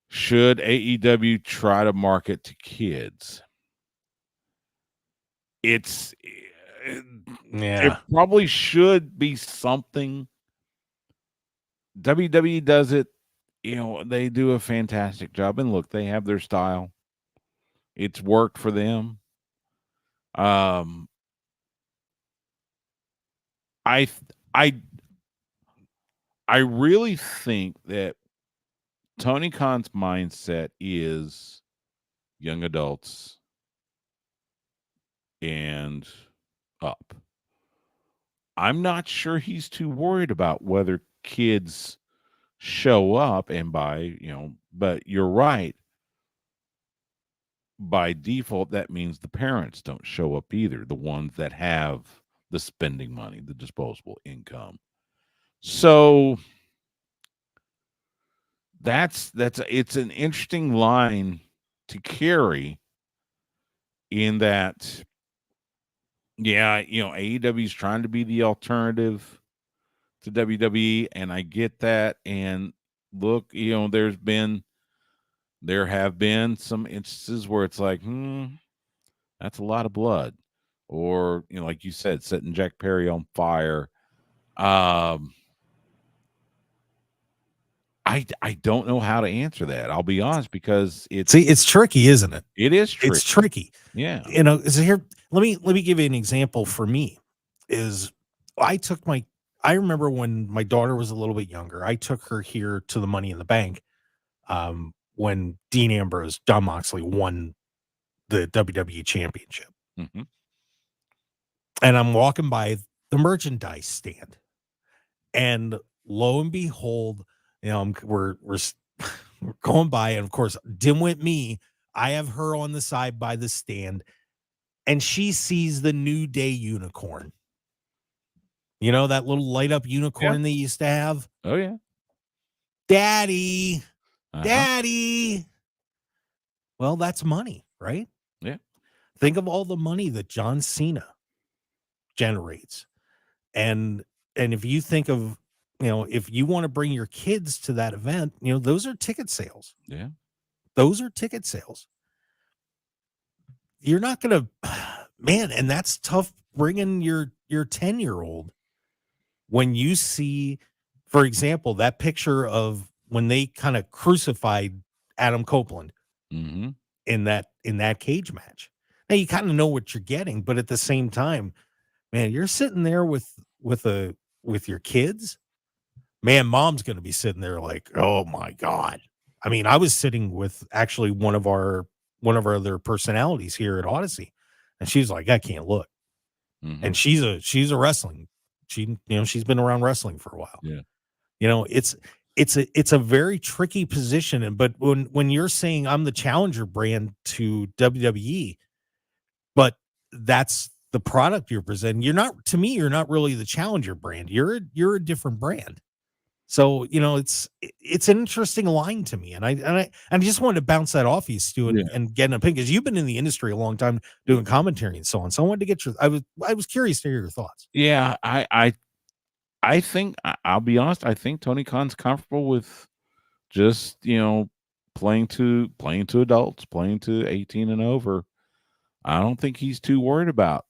Should AEW try to market to kids? It probably should be something. WWE does it. They do a fantastic job. And look, they have their style. It's worked for them. I really think that Tony Khan's mindset is young adults and up. I'm not sure he's too worried about whether kids show up and buy, but you're right. by default, that means the parents don't show up either, the ones that have the spending money, the disposable income. So it's an interesting line to carry in that, yeah, AEW is trying to be the alternative to WWE, and I get that. And look, there have been some instances where it's like, that's a lot of blood, or like you said, setting Jack Perry on fire. I don't know how to answer that. I'll be honest, because it's tricky, isn't it? It is tricky. It's tricky. Yeah. So here, let me give you an example. For me, is I remember when my daughter was a little bit younger, I took her here to the Money in the Bank, when John Moxley won the WWE Championship. Mm-hmm. And I'm walking by the merchandise stand, and lo and behold, we're going by, and of course, dimwit me, I have her on the side by the stand, and she sees the New Day unicorn. That little light up unicorn they used to have. Oh yeah, Daddy. Daddy. Well, that's money, right? Yeah. Think of all the money that John Cena generates. And if you think of, if you want to bring your kids to that event, those are ticket sales. Yeah. Those are ticket sales. You're not going to, man, and that's tough bringing your 10-year-old when you see, for example, that picture of when they kind of crucified Adam Copeland in that cage match. Now you kind of know what you're getting, but at the same time, man, you're sitting there with your kids. Man, mom's going to be sitting there like, oh my God. I mean, I was sitting with actually one of our other personalities here at Odyssey, and she's like, I can't look. And she's a wrestling. She's been around wrestling for a while. Yeah. It's a very tricky position. But when you're saying I'm the challenger brand to WWE, but that's the product you're presenting, you're not really the challenger brand. You're a different brand. So, it's an interesting line to me. And I just wanted to bounce that off you, Stu, and get an opinion, because you've been in the industry a long time doing commentary and so on. So I wanted to get I was curious to hear your thoughts. Yeah. I think, I'll be honest, I think Tony Khan's comfortable with just, playing to adults, playing to 18 and over. I don't think he's too worried about,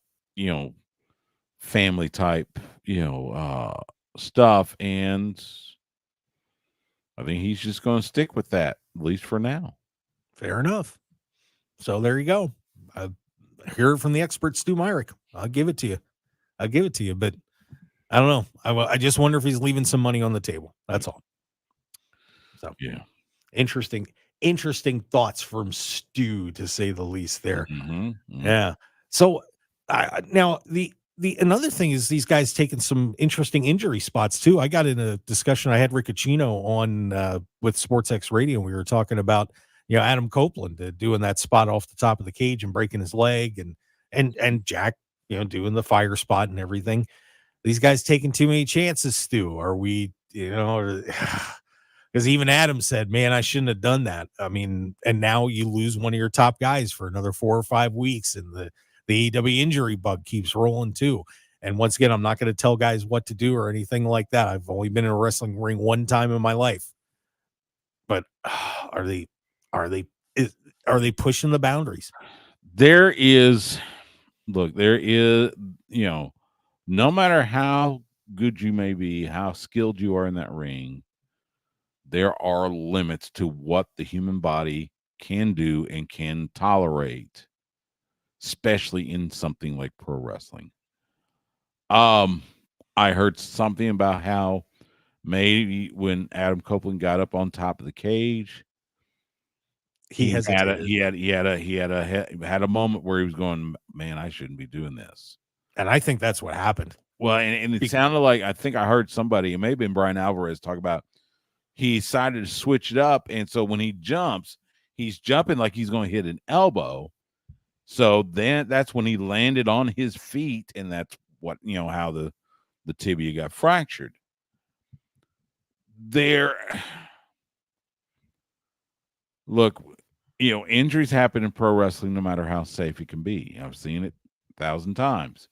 family type, stuff. And I think he's just going to stick with that, at least for now. Fair enough. So there you go. I hear it from the expert, Stu Myrick. I'll give it to you. But I don't know. I just wonder if he's leaving some money on the table. That's all. So yeah, interesting thoughts from Stu, to say the least. There, yeah. So now the another thing is these guys taking some interesting injury spots too. I got in a discussion. I had Riccacino on with SportsX Radio. And we were talking about Adam Copeland doing that spot off the top of the cage and breaking his leg, and Jack doing the fire spot and everything. These guys taking too many chances, Stu. Are we, because even Adam said, man, I shouldn't have done that. I mean, and now you lose one of your top guys for another 4 or 5 weeks, and the AEW injury bug keeps rolling too. And once again, I'm not going to tell guys what to do or anything like that. I've only been in a wrestling ring one time in my life. But are they pushing the boundaries? There is, no matter how good you may be, how skilled you are in that ring, there are limits to what the human body can do and can tolerate, especially in something like pro wrestling. I heard something about how maybe when Adam Copeland got up on top of the cage, he had a moment where he was going, man, I shouldn't be doing this. And I think that's what happened. Well, and it sounded like, I think I heard somebody, it may have been Brian Alvarez, talk about he decided to switch it up. And so when he jumps, he's jumping like he's going to hit an elbow. So then that's when he landed on his feet, and that's what, how the tibia got fractured. Look, injuries happen in pro wrestling no matter how safe it can be. I've seen it 1,000 times.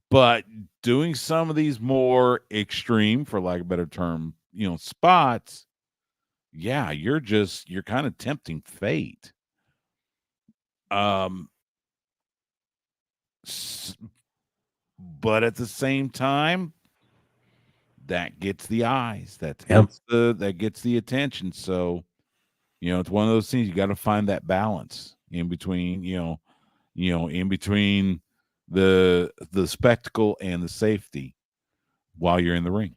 But doing some of these more extreme, for lack of a better term, spots, yeah, you're kind of tempting fate. But at the same time, that gets the eyes, that gets the attention. So, it's one of those things, you got to find that balance in between, in between the spectacle and the safety while you're in the ring.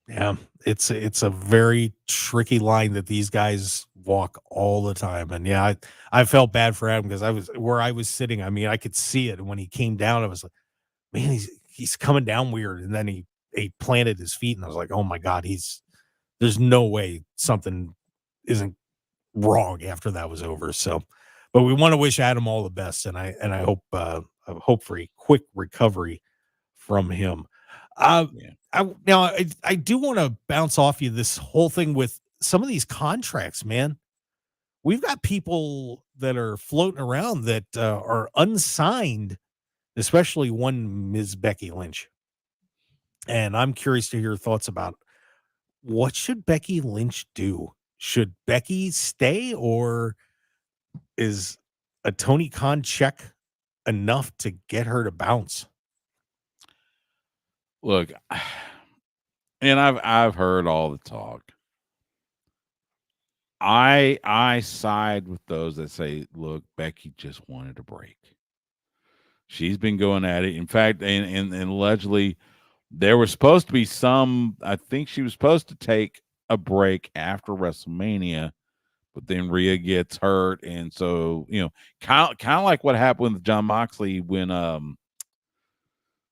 Yeah, it's a very tricky line that these guys walk all the time. And yeah, I felt bad for him because I was sitting. I mean, I could see it when he came down. I was like, man, he's coming down weird. And then he planted his feet, and I was like, oh my God, there's no way something isn't wrong after that was over. So, but we want to wish Adam all the best, and I hope for a quick recovery from him. I do want to bounce off you this whole thing with some of these contracts, man. We've got people that are floating around that are unsigned, especially one Ms. Becky Lynch. And I'm curious to hear your thoughts about what should Becky Lynch do? Should Becky stay, or is a Tony Khan check enough to get her to bounce? Look, and I've heard all the talk. I side with those that say, look, Becky just wanted a break. She's been going at it. In fact, and allegedly there was supposed to be I think she was supposed to take a break after WrestleMania, but then Rhea gets hurt. And so, kind of like what happened with John Moxley when,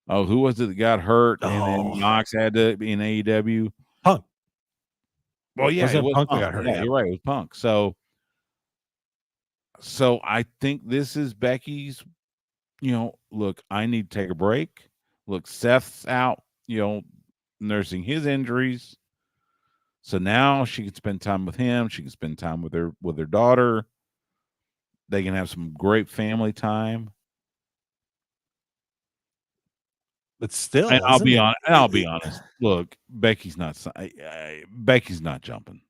who was it that got hurt? And then Mox had to be in AEW. Punk. Well, yeah, it was Punk Punk. got hurt. Yeah, you're right. It was Punk. So I think this is Becky's, look, I need to take a break. Look, Seth's out, nursing his injuries. So now she can spend time with him. She can spend time with her daughter. They can have some great family time. But still, and I'll be honest. Look, Becky's not jumping.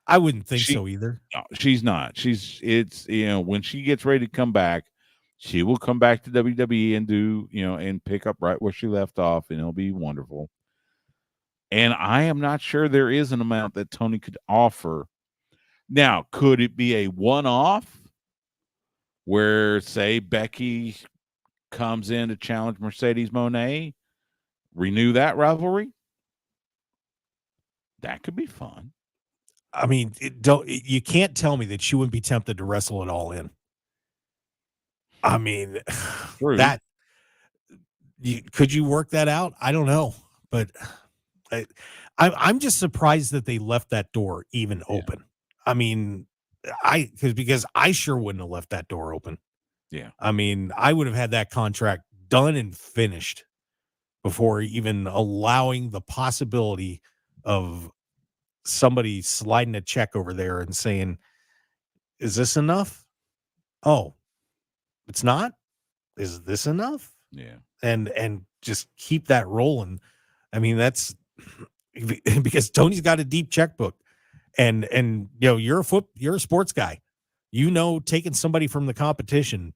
I wouldn't think so either. No, she's not. It's when she gets ready to come back, she will come back to WWE and do, and pick up right where she left off, and it'll be wonderful. And I am not sure there is an amount that Tony could offer. Now, could it be a one-off where, say, Becky comes in to challenge Mercedes Moné, renew that rivalry? That could be fun. I mean, you can't tell me that she wouldn't be tempted to wrestle it all in. I mean, True. Could you work that out? I don't know, but I'm just surprised that they left that door even open. I mean, because I sure wouldn't have left that door open. Yeah. I mean, I would have had that contract done and finished before even allowing the possibility of somebody sliding a check over there and saying, is this enough? Oh, it's not? Is this enough? Yeah. And just keep that rolling. I mean, that's because Tony's got a deep checkbook, and you're a sports guy. Taking somebody from the competition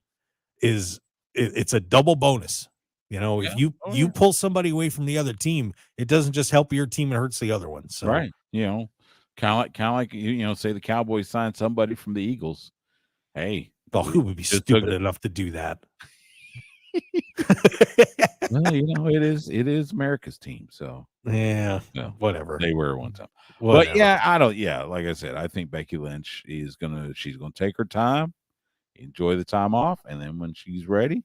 it's a double bonus. If you pull somebody away from the other team, it doesn't just help your team, it hurts the other one. So right. Kind of like say the Cowboys signed somebody from the Eagles. Hey, who would be stupid enough to do that? Well, it is America's team. So yeah, whatever. They were one time. Whatever. But yeah, like I said, I think Becky Lynch she's gonna take her time, enjoy the time off, and then when she's ready,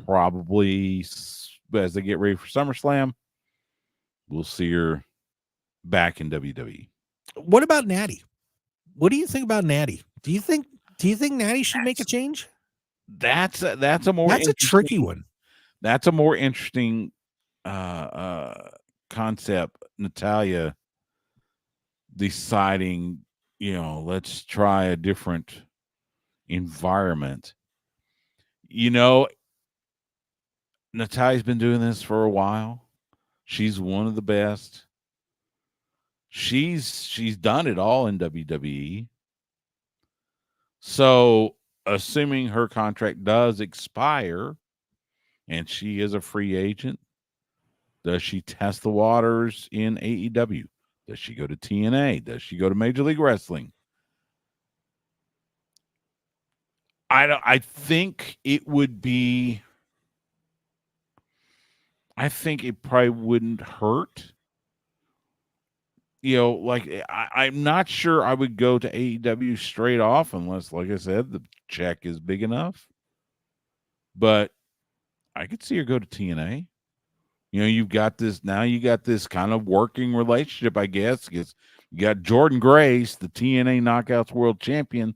probably as they get ready for SummerSlam, we'll see her back in WWE. What about Natty? What do you think about Natty? Do you think Natty should make a change? That's a tricky one. That's a more interesting concept. Natalia deciding, let's try a different environment. Natalia's been doing this for a while. She's one of the best. She's done it all in WWE. So, assuming her contract does expire and she is a free agent, does she test the waters in AEW? Does she go to TNA? Does she go to Major League Wrestling? I think it would be. I think it probably wouldn't hurt. I'm not sure I would go to AEW straight off unless, like I said, the check is big enough. But I could see her go to TNA. You got this kind of working relationship, I guess. Because you got Jordan Grace, the TNA Knockouts World Champion,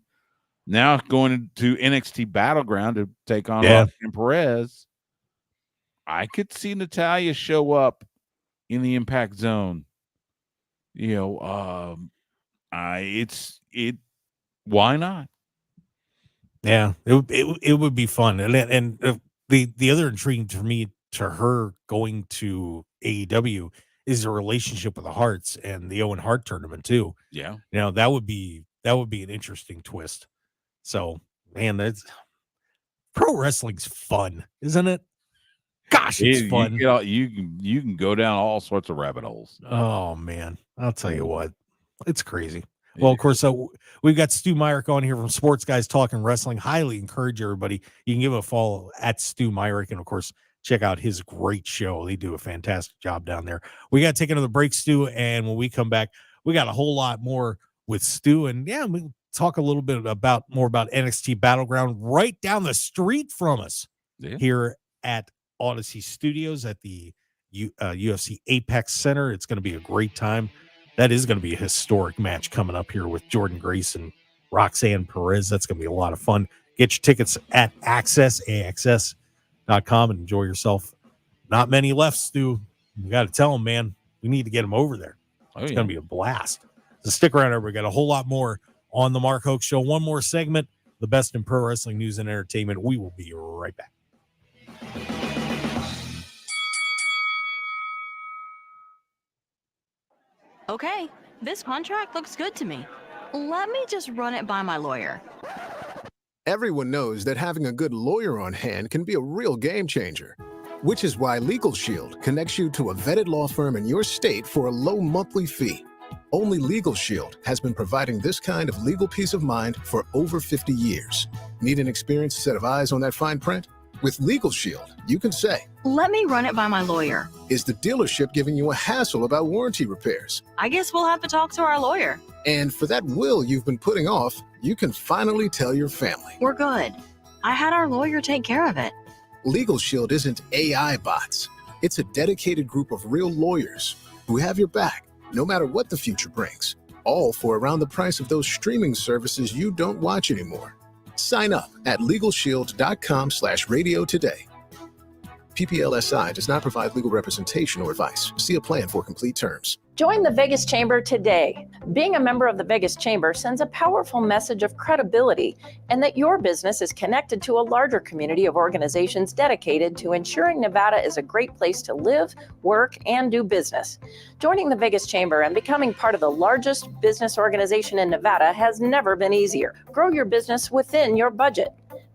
now going to NXT Battleground to take on Roxanne Perez. I could see Natalia show up in the Impact Zone. Why not? Yeah, it would be fun. And the other intriguing for me to her going to AEW is the relationship with the Hearts and the Owen Hart tournament too. Yeah. That would be an interesting twist. So, man, that's pro wrestling's fun, isn't it? Gosh, it's fun. You can go down all sorts of rabbit holes. Oh man, I'll tell you what, it's crazy. Well, of course, we've got Stu Myrick on here from Sports Guys Talking Wrestling. Highly encourage everybody. You can give him a follow at Stu Myrick, and of course, check out his great show. They do a fantastic job down there. We got to take another break, Stu, and when we come back, we got a whole lot more with Stu, and we talk a little bit more about NXT Battleground right down the street from us here at Odyssey Studios at the UFC Apex Center. It's going to be a great time. That is going to be a historic match coming up here with Jordan Grace and Roxanne Perez. That's going to be a lot of fun. Get your tickets at AXS.com and enjoy yourself. Not many left, Stu. We got to tell them, man, we need to get them over there. It's going to be a blast. So stick around, everybody. We got a whole lot more on the Mark Hoke Show. One more segment, the best in pro wrestling news and entertainment. We will be right back. Okay, this contract looks good to me. Let me just run it by my lawyer. Everyone knows that having a good lawyer on hand can be a real game changer, which is why Legal Shield connects you to a vetted law firm in your state for a low monthly fee. Only Legal Shield has been providing this kind of legal peace of mind for over 50 years. Need an experienced set of eyes on that fine print? With Legal Shield, you can say, let me run it by my lawyer. Is the dealership giving you a hassle about warranty repairs? I guess we'll have to talk to our lawyer. And for that will you've been putting off, you can finally tell your family. We're good. I had our lawyer take care of it. Legal Shield isn't AI bots. It's a dedicated group of real lawyers who have your back, no matter what the future brings. All for around the price of those streaming services you don't watch anymore. Sign up at LegalShield.com/radio today. PPLSI does not provide legal representation or advice. See a plan for complete terms. Join the Vegas Chamber today. Being a member of the Vegas Chamber sends a powerful message of credibility and that your business is connected to a larger community of organizations dedicated to ensuring Nevada is a great place to live, work, and do business. Joining the Vegas Chamber and becoming part of the largest business organization in Nevada has never been easier. Grow your business within your budget.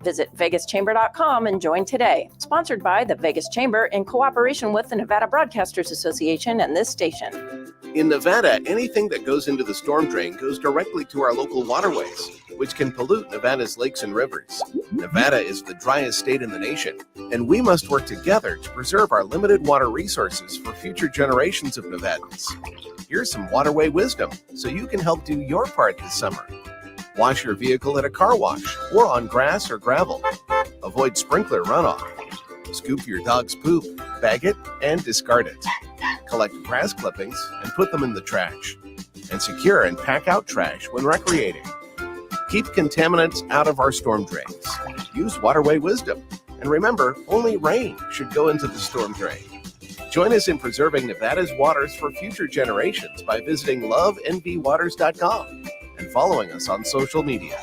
Visit VegasChamber.com and join today. Sponsored by the Vegas Chamber in cooperation with the Nevada Broadcasters Association and this station. In Nevada, anything that goes into the storm drain goes directly to our local waterways, which can pollute Nevada's lakes and rivers. Nevada is the driest state in the nation, and we must work together to preserve our limited water resources for future generations of Nevadans. Here's some waterway wisdom so you can help do your part this summer. Wash your vehicle at a car wash or on grass or gravel. Avoid sprinkler runoff. Scoop your dog's poop, bag it, and discard it. Collect grass clippings and put them in the trash. and secure and pack out trash when recreating. Keep contaminants out of our storm drains. Use waterway wisdom. And remember, only rain should go into the storm drain. Join us in preserving Nevada's waters for future generations by visiting lovenvwaters.com and following us on social media.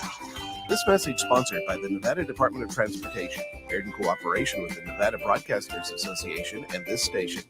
This message sponsored by the Nevada Department of Transportation, aired in cooperation with the Nevada Broadcasters Association and this station.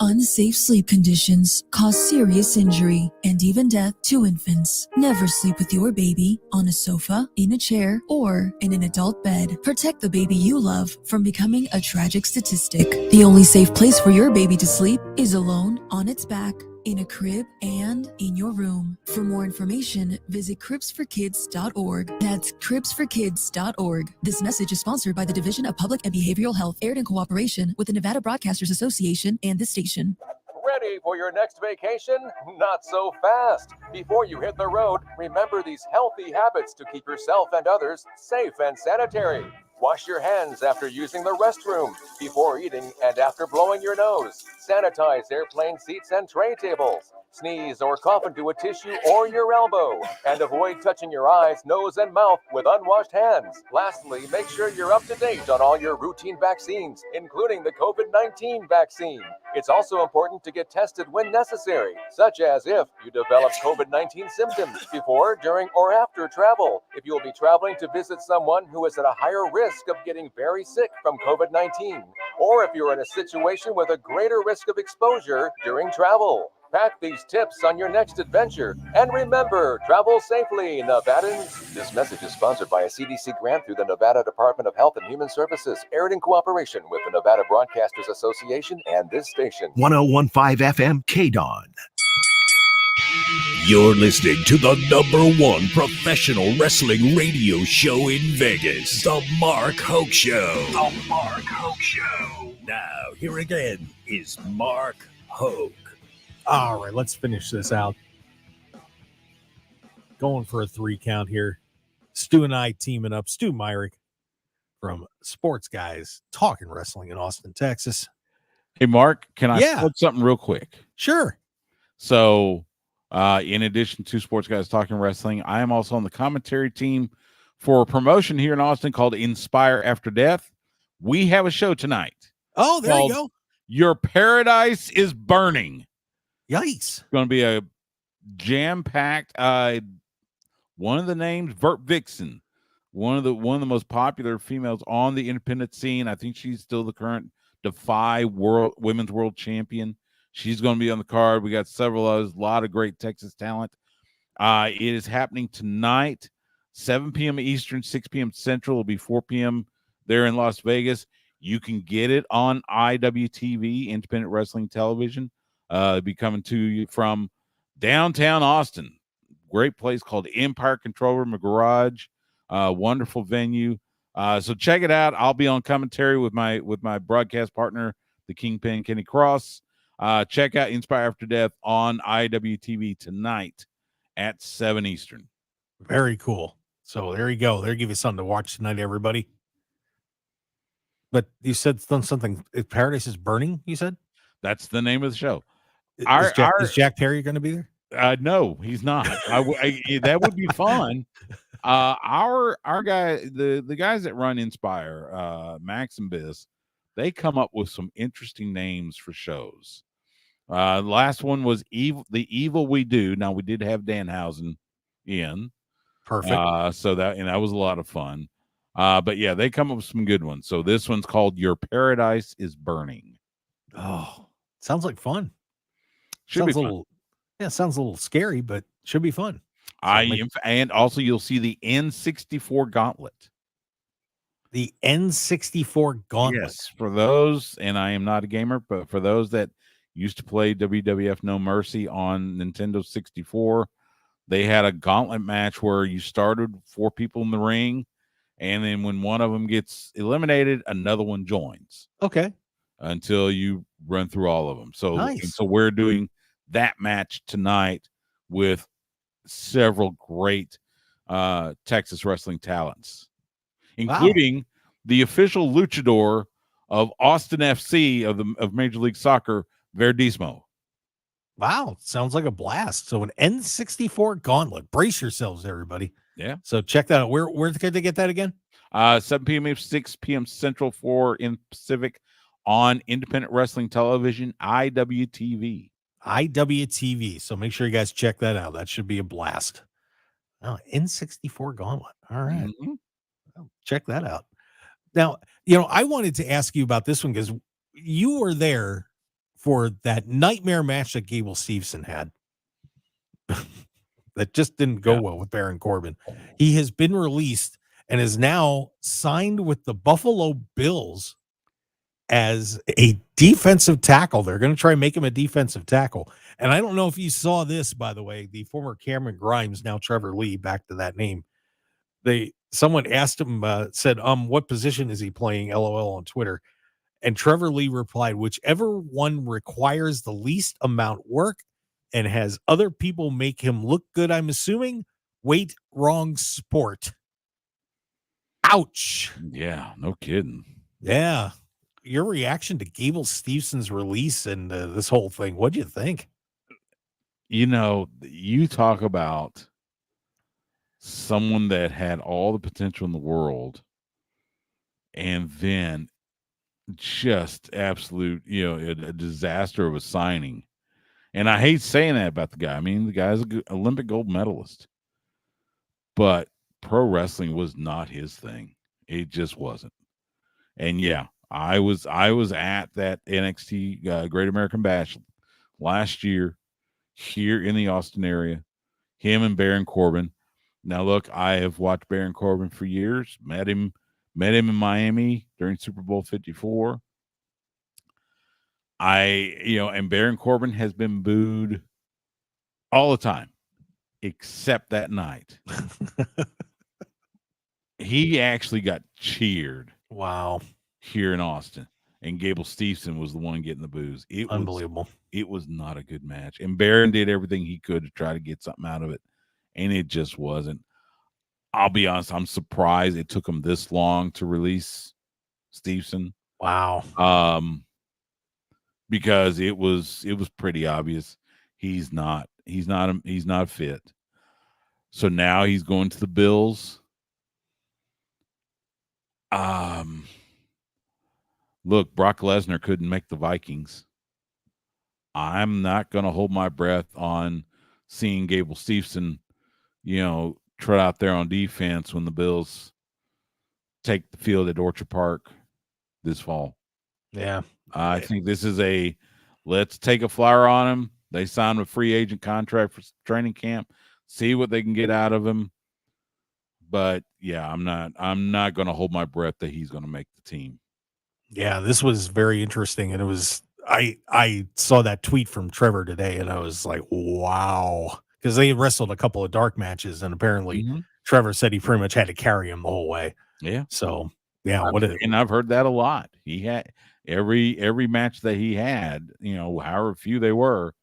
Unsafe sleep conditions cause serious injury and even death to infants. Never sleep with your baby on a sofa, in a chair, or in an adult bed. Protect the baby you love from becoming a tragic statistic. The only safe place for your baby to sleep is alone, on its back, in a crib, and in your room. For more information, visit cribsforkids.org. That's cribsforkids.org. This message is sponsored by the Division of Public and Behavioral Health, aired in cooperation with the Nevada Broadcasters Association and this station. Ready for your next vacation? Not so fast. Before you hit the road, remember these healthy habits to keep yourself and others safe and sanitary. Wash your hands after using the restroom, before eating and after blowing your nose. Sanitize airplane seats and tray tables. Sneeze or cough into a tissue or your elbow. And avoid touching your eyes, nose, and mouth with unwashed hands. Lastly, make sure you're up to date on all your routine vaccines, including the COVID-19 vaccine. It's also important to get tested when necessary, such as if you develop COVID-19 symptoms before, during, or after travel. If you will be traveling to visit someone who is at a higher risk of getting very sick from COVID-19, or if you're in a situation with a greater risk of exposure during travel. Pack these tips on your next adventure. And remember, travel safely, Nevadans. This message is sponsored by a CDC grant through the Nevada Department of Health and Human Services, aired in cooperation with the Nevada Broadcasters Association and this station. 1015 FM KDAWN. You're listening to the #1 professional wrestling radio show in Vegas, The Mark Hoke Show. The Mark Hoke Show. Now, here again is Mark Hoke. All right, let's finish this out. Going for a 3 count here. Stu and I teaming up. Stu Myrick from Sports Guys Talking Wrestling in Austin, Texas. Hey, Mark, can I plug something real quick? Sure. So, in addition to Sports Guys Talking Wrestling, I am also on the commentary team for a promotion here in Austin called Inspire After Death. We have a show tonight. Oh, there you go. Your Paradise is Burning. Yikes. It's going to be a jam-packed, one of the names, Vert Vixen, one of the most popular females on the independent scene. I think she's still the current Defy Women's World Champion. She's going to be on the card. We got several others, a lot of great Texas talent. It is happening tonight, 7 p.m. Eastern, 6 p.m. Central. It'll be 4 p.m. there in Las Vegas. You can get it on IWTV, Independent Wrestling Television. It'll be coming to you from downtown Austin. Great place called Empire Control Room, a garage. Wonderful venue. So check it out. I'll be on commentary with my broadcast partner, the Kingpin, Kenny Cross. Check out Inspire After Death on IWTV tonight at 7 Eastern. Very cool. So there you go. There, give you something to watch tonight, everybody. But you said something. Paradise is Burning, you said? That's the name of the show. Is Jack Perry going to be there? No, he's not. That would be fun. Our guy, the guys that run Inspire, Max and Biz, they come up with some interesting names for shows. The last one was The Evil We Do. Now, we did have Danhausen in. Perfect. So that was a lot of fun. But yeah, they come up with some good ones. So this one's called Your Paradise is Burning. Oh, sounds like fun. Should sounds be a little, yeah, sounds a little scary, but should be fun. And also you'll see the N64 Gauntlet. The N64 Gauntlet. Yes, for those, and I am not a gamer, but for those that used to play WWF No Mercy on Nintendo 64, they had a gauntlet match where you started 4 people in the ring, and then when one of them gets eliminated, another one joins. Okay. Until you run through all of them. So, nice. So we're doing that match tonight with several great Texas wrestling talents, including the official luchador of Austin FC of Major League Soccer, Verdismo. Wow, sounds like a blast. So an N64 gauntlet. Brace yourselves, everybody. Yeah. So check that out. Where can they get that again? 7 p.m. 6 p.m. Central, 4 in Pacific on Independent Wrestling Television, IWTV. IWTV. So make sure you guys check that out. That should be a blast. Oh, N64 gauntlet. All right. Mm-hmm. Well, check that out. Now, I wanted to ask you about this one because you were there for that nightmare match that Gable Steveson had. That just didn't go well with Baron Corbin. He has been released and is now signed with the Buffalo Bills as a defensive tackle. They're going to try and make him a defensive tackle. And I don't know if you saw this, by the way, the former Cameron Grimes, now Trevor Lee, back to that name. Someone asked him, said, what position is he playing? LOL on Twitter. And Trevor Lee replied, whichever one requires the least amount work and has other people make him look good, I'm assuming. Wait, wrong sport. Ouch. Yeah, no kidding. Yeah. Your reaction to Gable Stevenson's release and this whole thing, what do you think? You talk about someone that had all the potential in the world and then just absolute, a disaster of a signing. And I hate saying that about the guy. I mean, the guy's an Olympic gold medalist, but pro wrestling was not his thing. It just wasn't. And yeah, I was at that NXT Great American Bash last year here in the Austin area. Him and Baron Corbin. Now, look, I have watched Baron Corbin for years. Met him in Miami during Super Bowl 54. And Baron Corbin has been booed all the time, except that night. He actually got cheered. Wow. Here in Austin. And Gable Steveson was the one getting the boos. Unbelievable. It was not a good match. And Baron did everything he could to try to get something out of it. And it just wasn't. I'll be honest, I'm surprised it took him this long to release Steveson. Wow. Because it was pretty obvious he's not fit. So now he's going to the Bills. Look, Brock Lesnar couldn't make the Vikings. I'm not going to hold my breath on seeing Gable Steveson, trot out there on defense when the Bills take the field at Orchard Park this fall. Yeah. I think this is let's take a flyer on him. They signed a free agent contract for training camp, see what they can get out of him. But yeah, I'm not going to hold my breath that he's going to make the team. Yeah, this was very interesting. And it was, I saw that tweet from Trevor today and I was like, wow. Because they wrestled a couple of dark matches and apparently Trevor said he pretty much had to carry him the whole way. Yeah. So yeah, and I've heard that a lot. He had every match that he had, however few they were,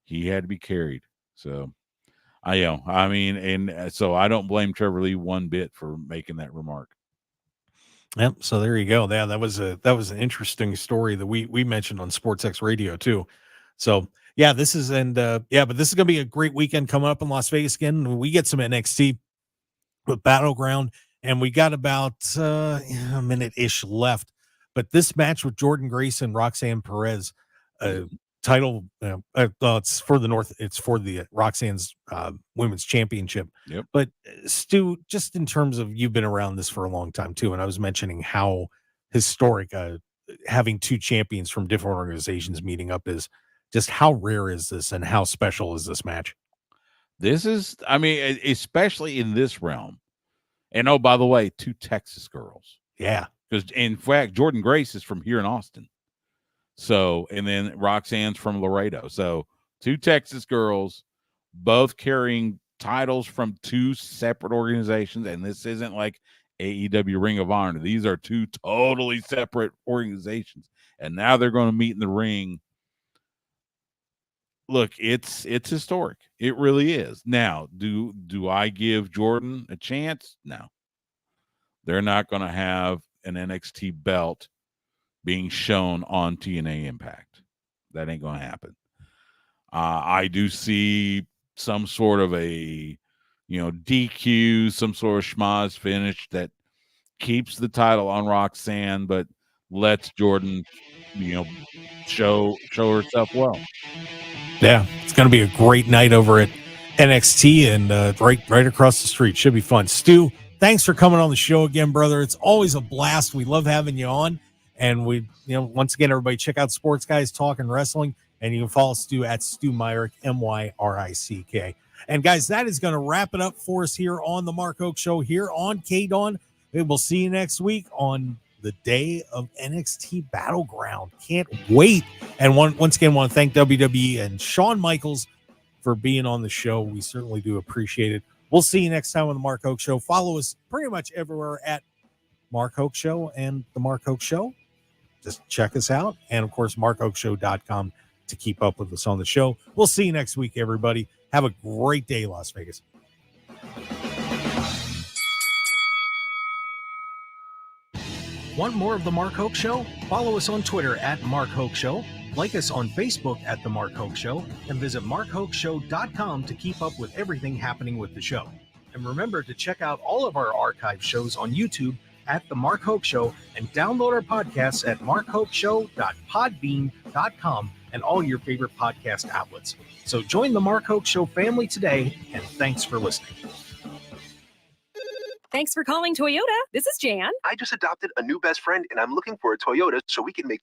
he had to be carried. So so I don't blame Trevor Lee one bit for making that remark. Yep. So there you go. Yeah, that was an interesting story that we mentioned on SportsX Radio too. So yeah, but this is gonna be a great weekend coming up in Las Vegas again. We get some NXT with Battleground, and we got about a minute-ish left. But this match with Jordan Grace and Roxanne Perez, title, it's for the North. It's for the Roxanne's women's championship. Yep. But Stu, just in terms of you've been around this for a long time too, and I was mentioning how historic having two champions from different organizations meeting up is. Just how rare is this, and how special is this match? This is, especially in this realm. And oh, by the way, two Texas girls. Yeah. Because in fact, Jordan Grace is from here in Austin. So, and then Roxanne's from Laredo. So, two Texas girls, both carrying titles from two separate organizations. And this isn't like AEW Ring of Honor. These are two totally separate organizations. And now they're going to meet in the ring. Look, it's historic. It really is. Now, do I give Jordan a chance? No. They're not going to have an NXT belt being shown on TNA Impact. That ain't going to happen. I do see some sort of a, DQ, some sort of schmozz finish that keeps the title on Roxanne, but lets Jordan, show herself well. Yeah, it's going to be a great night over at NXT and right across the street. Should be fun. Stu, thanks for coming on the show again, brother. It's always a blast. We love having you on. And we, once again, everybody check out Sports Guys Talking Wrestling, and you can follow Stu at Stu Myrick, Myrick. And guys, that is going to wrap it up for us here on the Mark Hoke Show here on KDAWN. We will see you next week on the day of NXT Battleground. Can't wait. And once again, want to thank WWE and Shawn Michaels for being on the show. We certainly do appreciate it. We'll see you next time on the Mark Hoke Show. Follow us pretty much everywhere at Mark Hoke Show and the Mark Hoke Show. Just check us out. And of course, markhokeshow.com to keep up with us on the show. We'll see you next week, everybody. Have a great day, Las Vegas. Want more of The Mark Hoke Show? Follow us on Twitter at Mark Hoke Show, like us on Facebook at The Mark Hoke Show, and visit markhokeshow.com to keep up with everything happening with the show. And remember to check out all of our archive shows on YouTube at The Mark Hoke Show, and download our podcasts at markhokeshow.podbean.com and all your favorite podcast outlets. So join the Mark Hoke Show family today, and thanks for listening. Thanks for calling Toyota. This is Jan. I just adopted a new best friend, and I'm looking for a Toyota so we can make the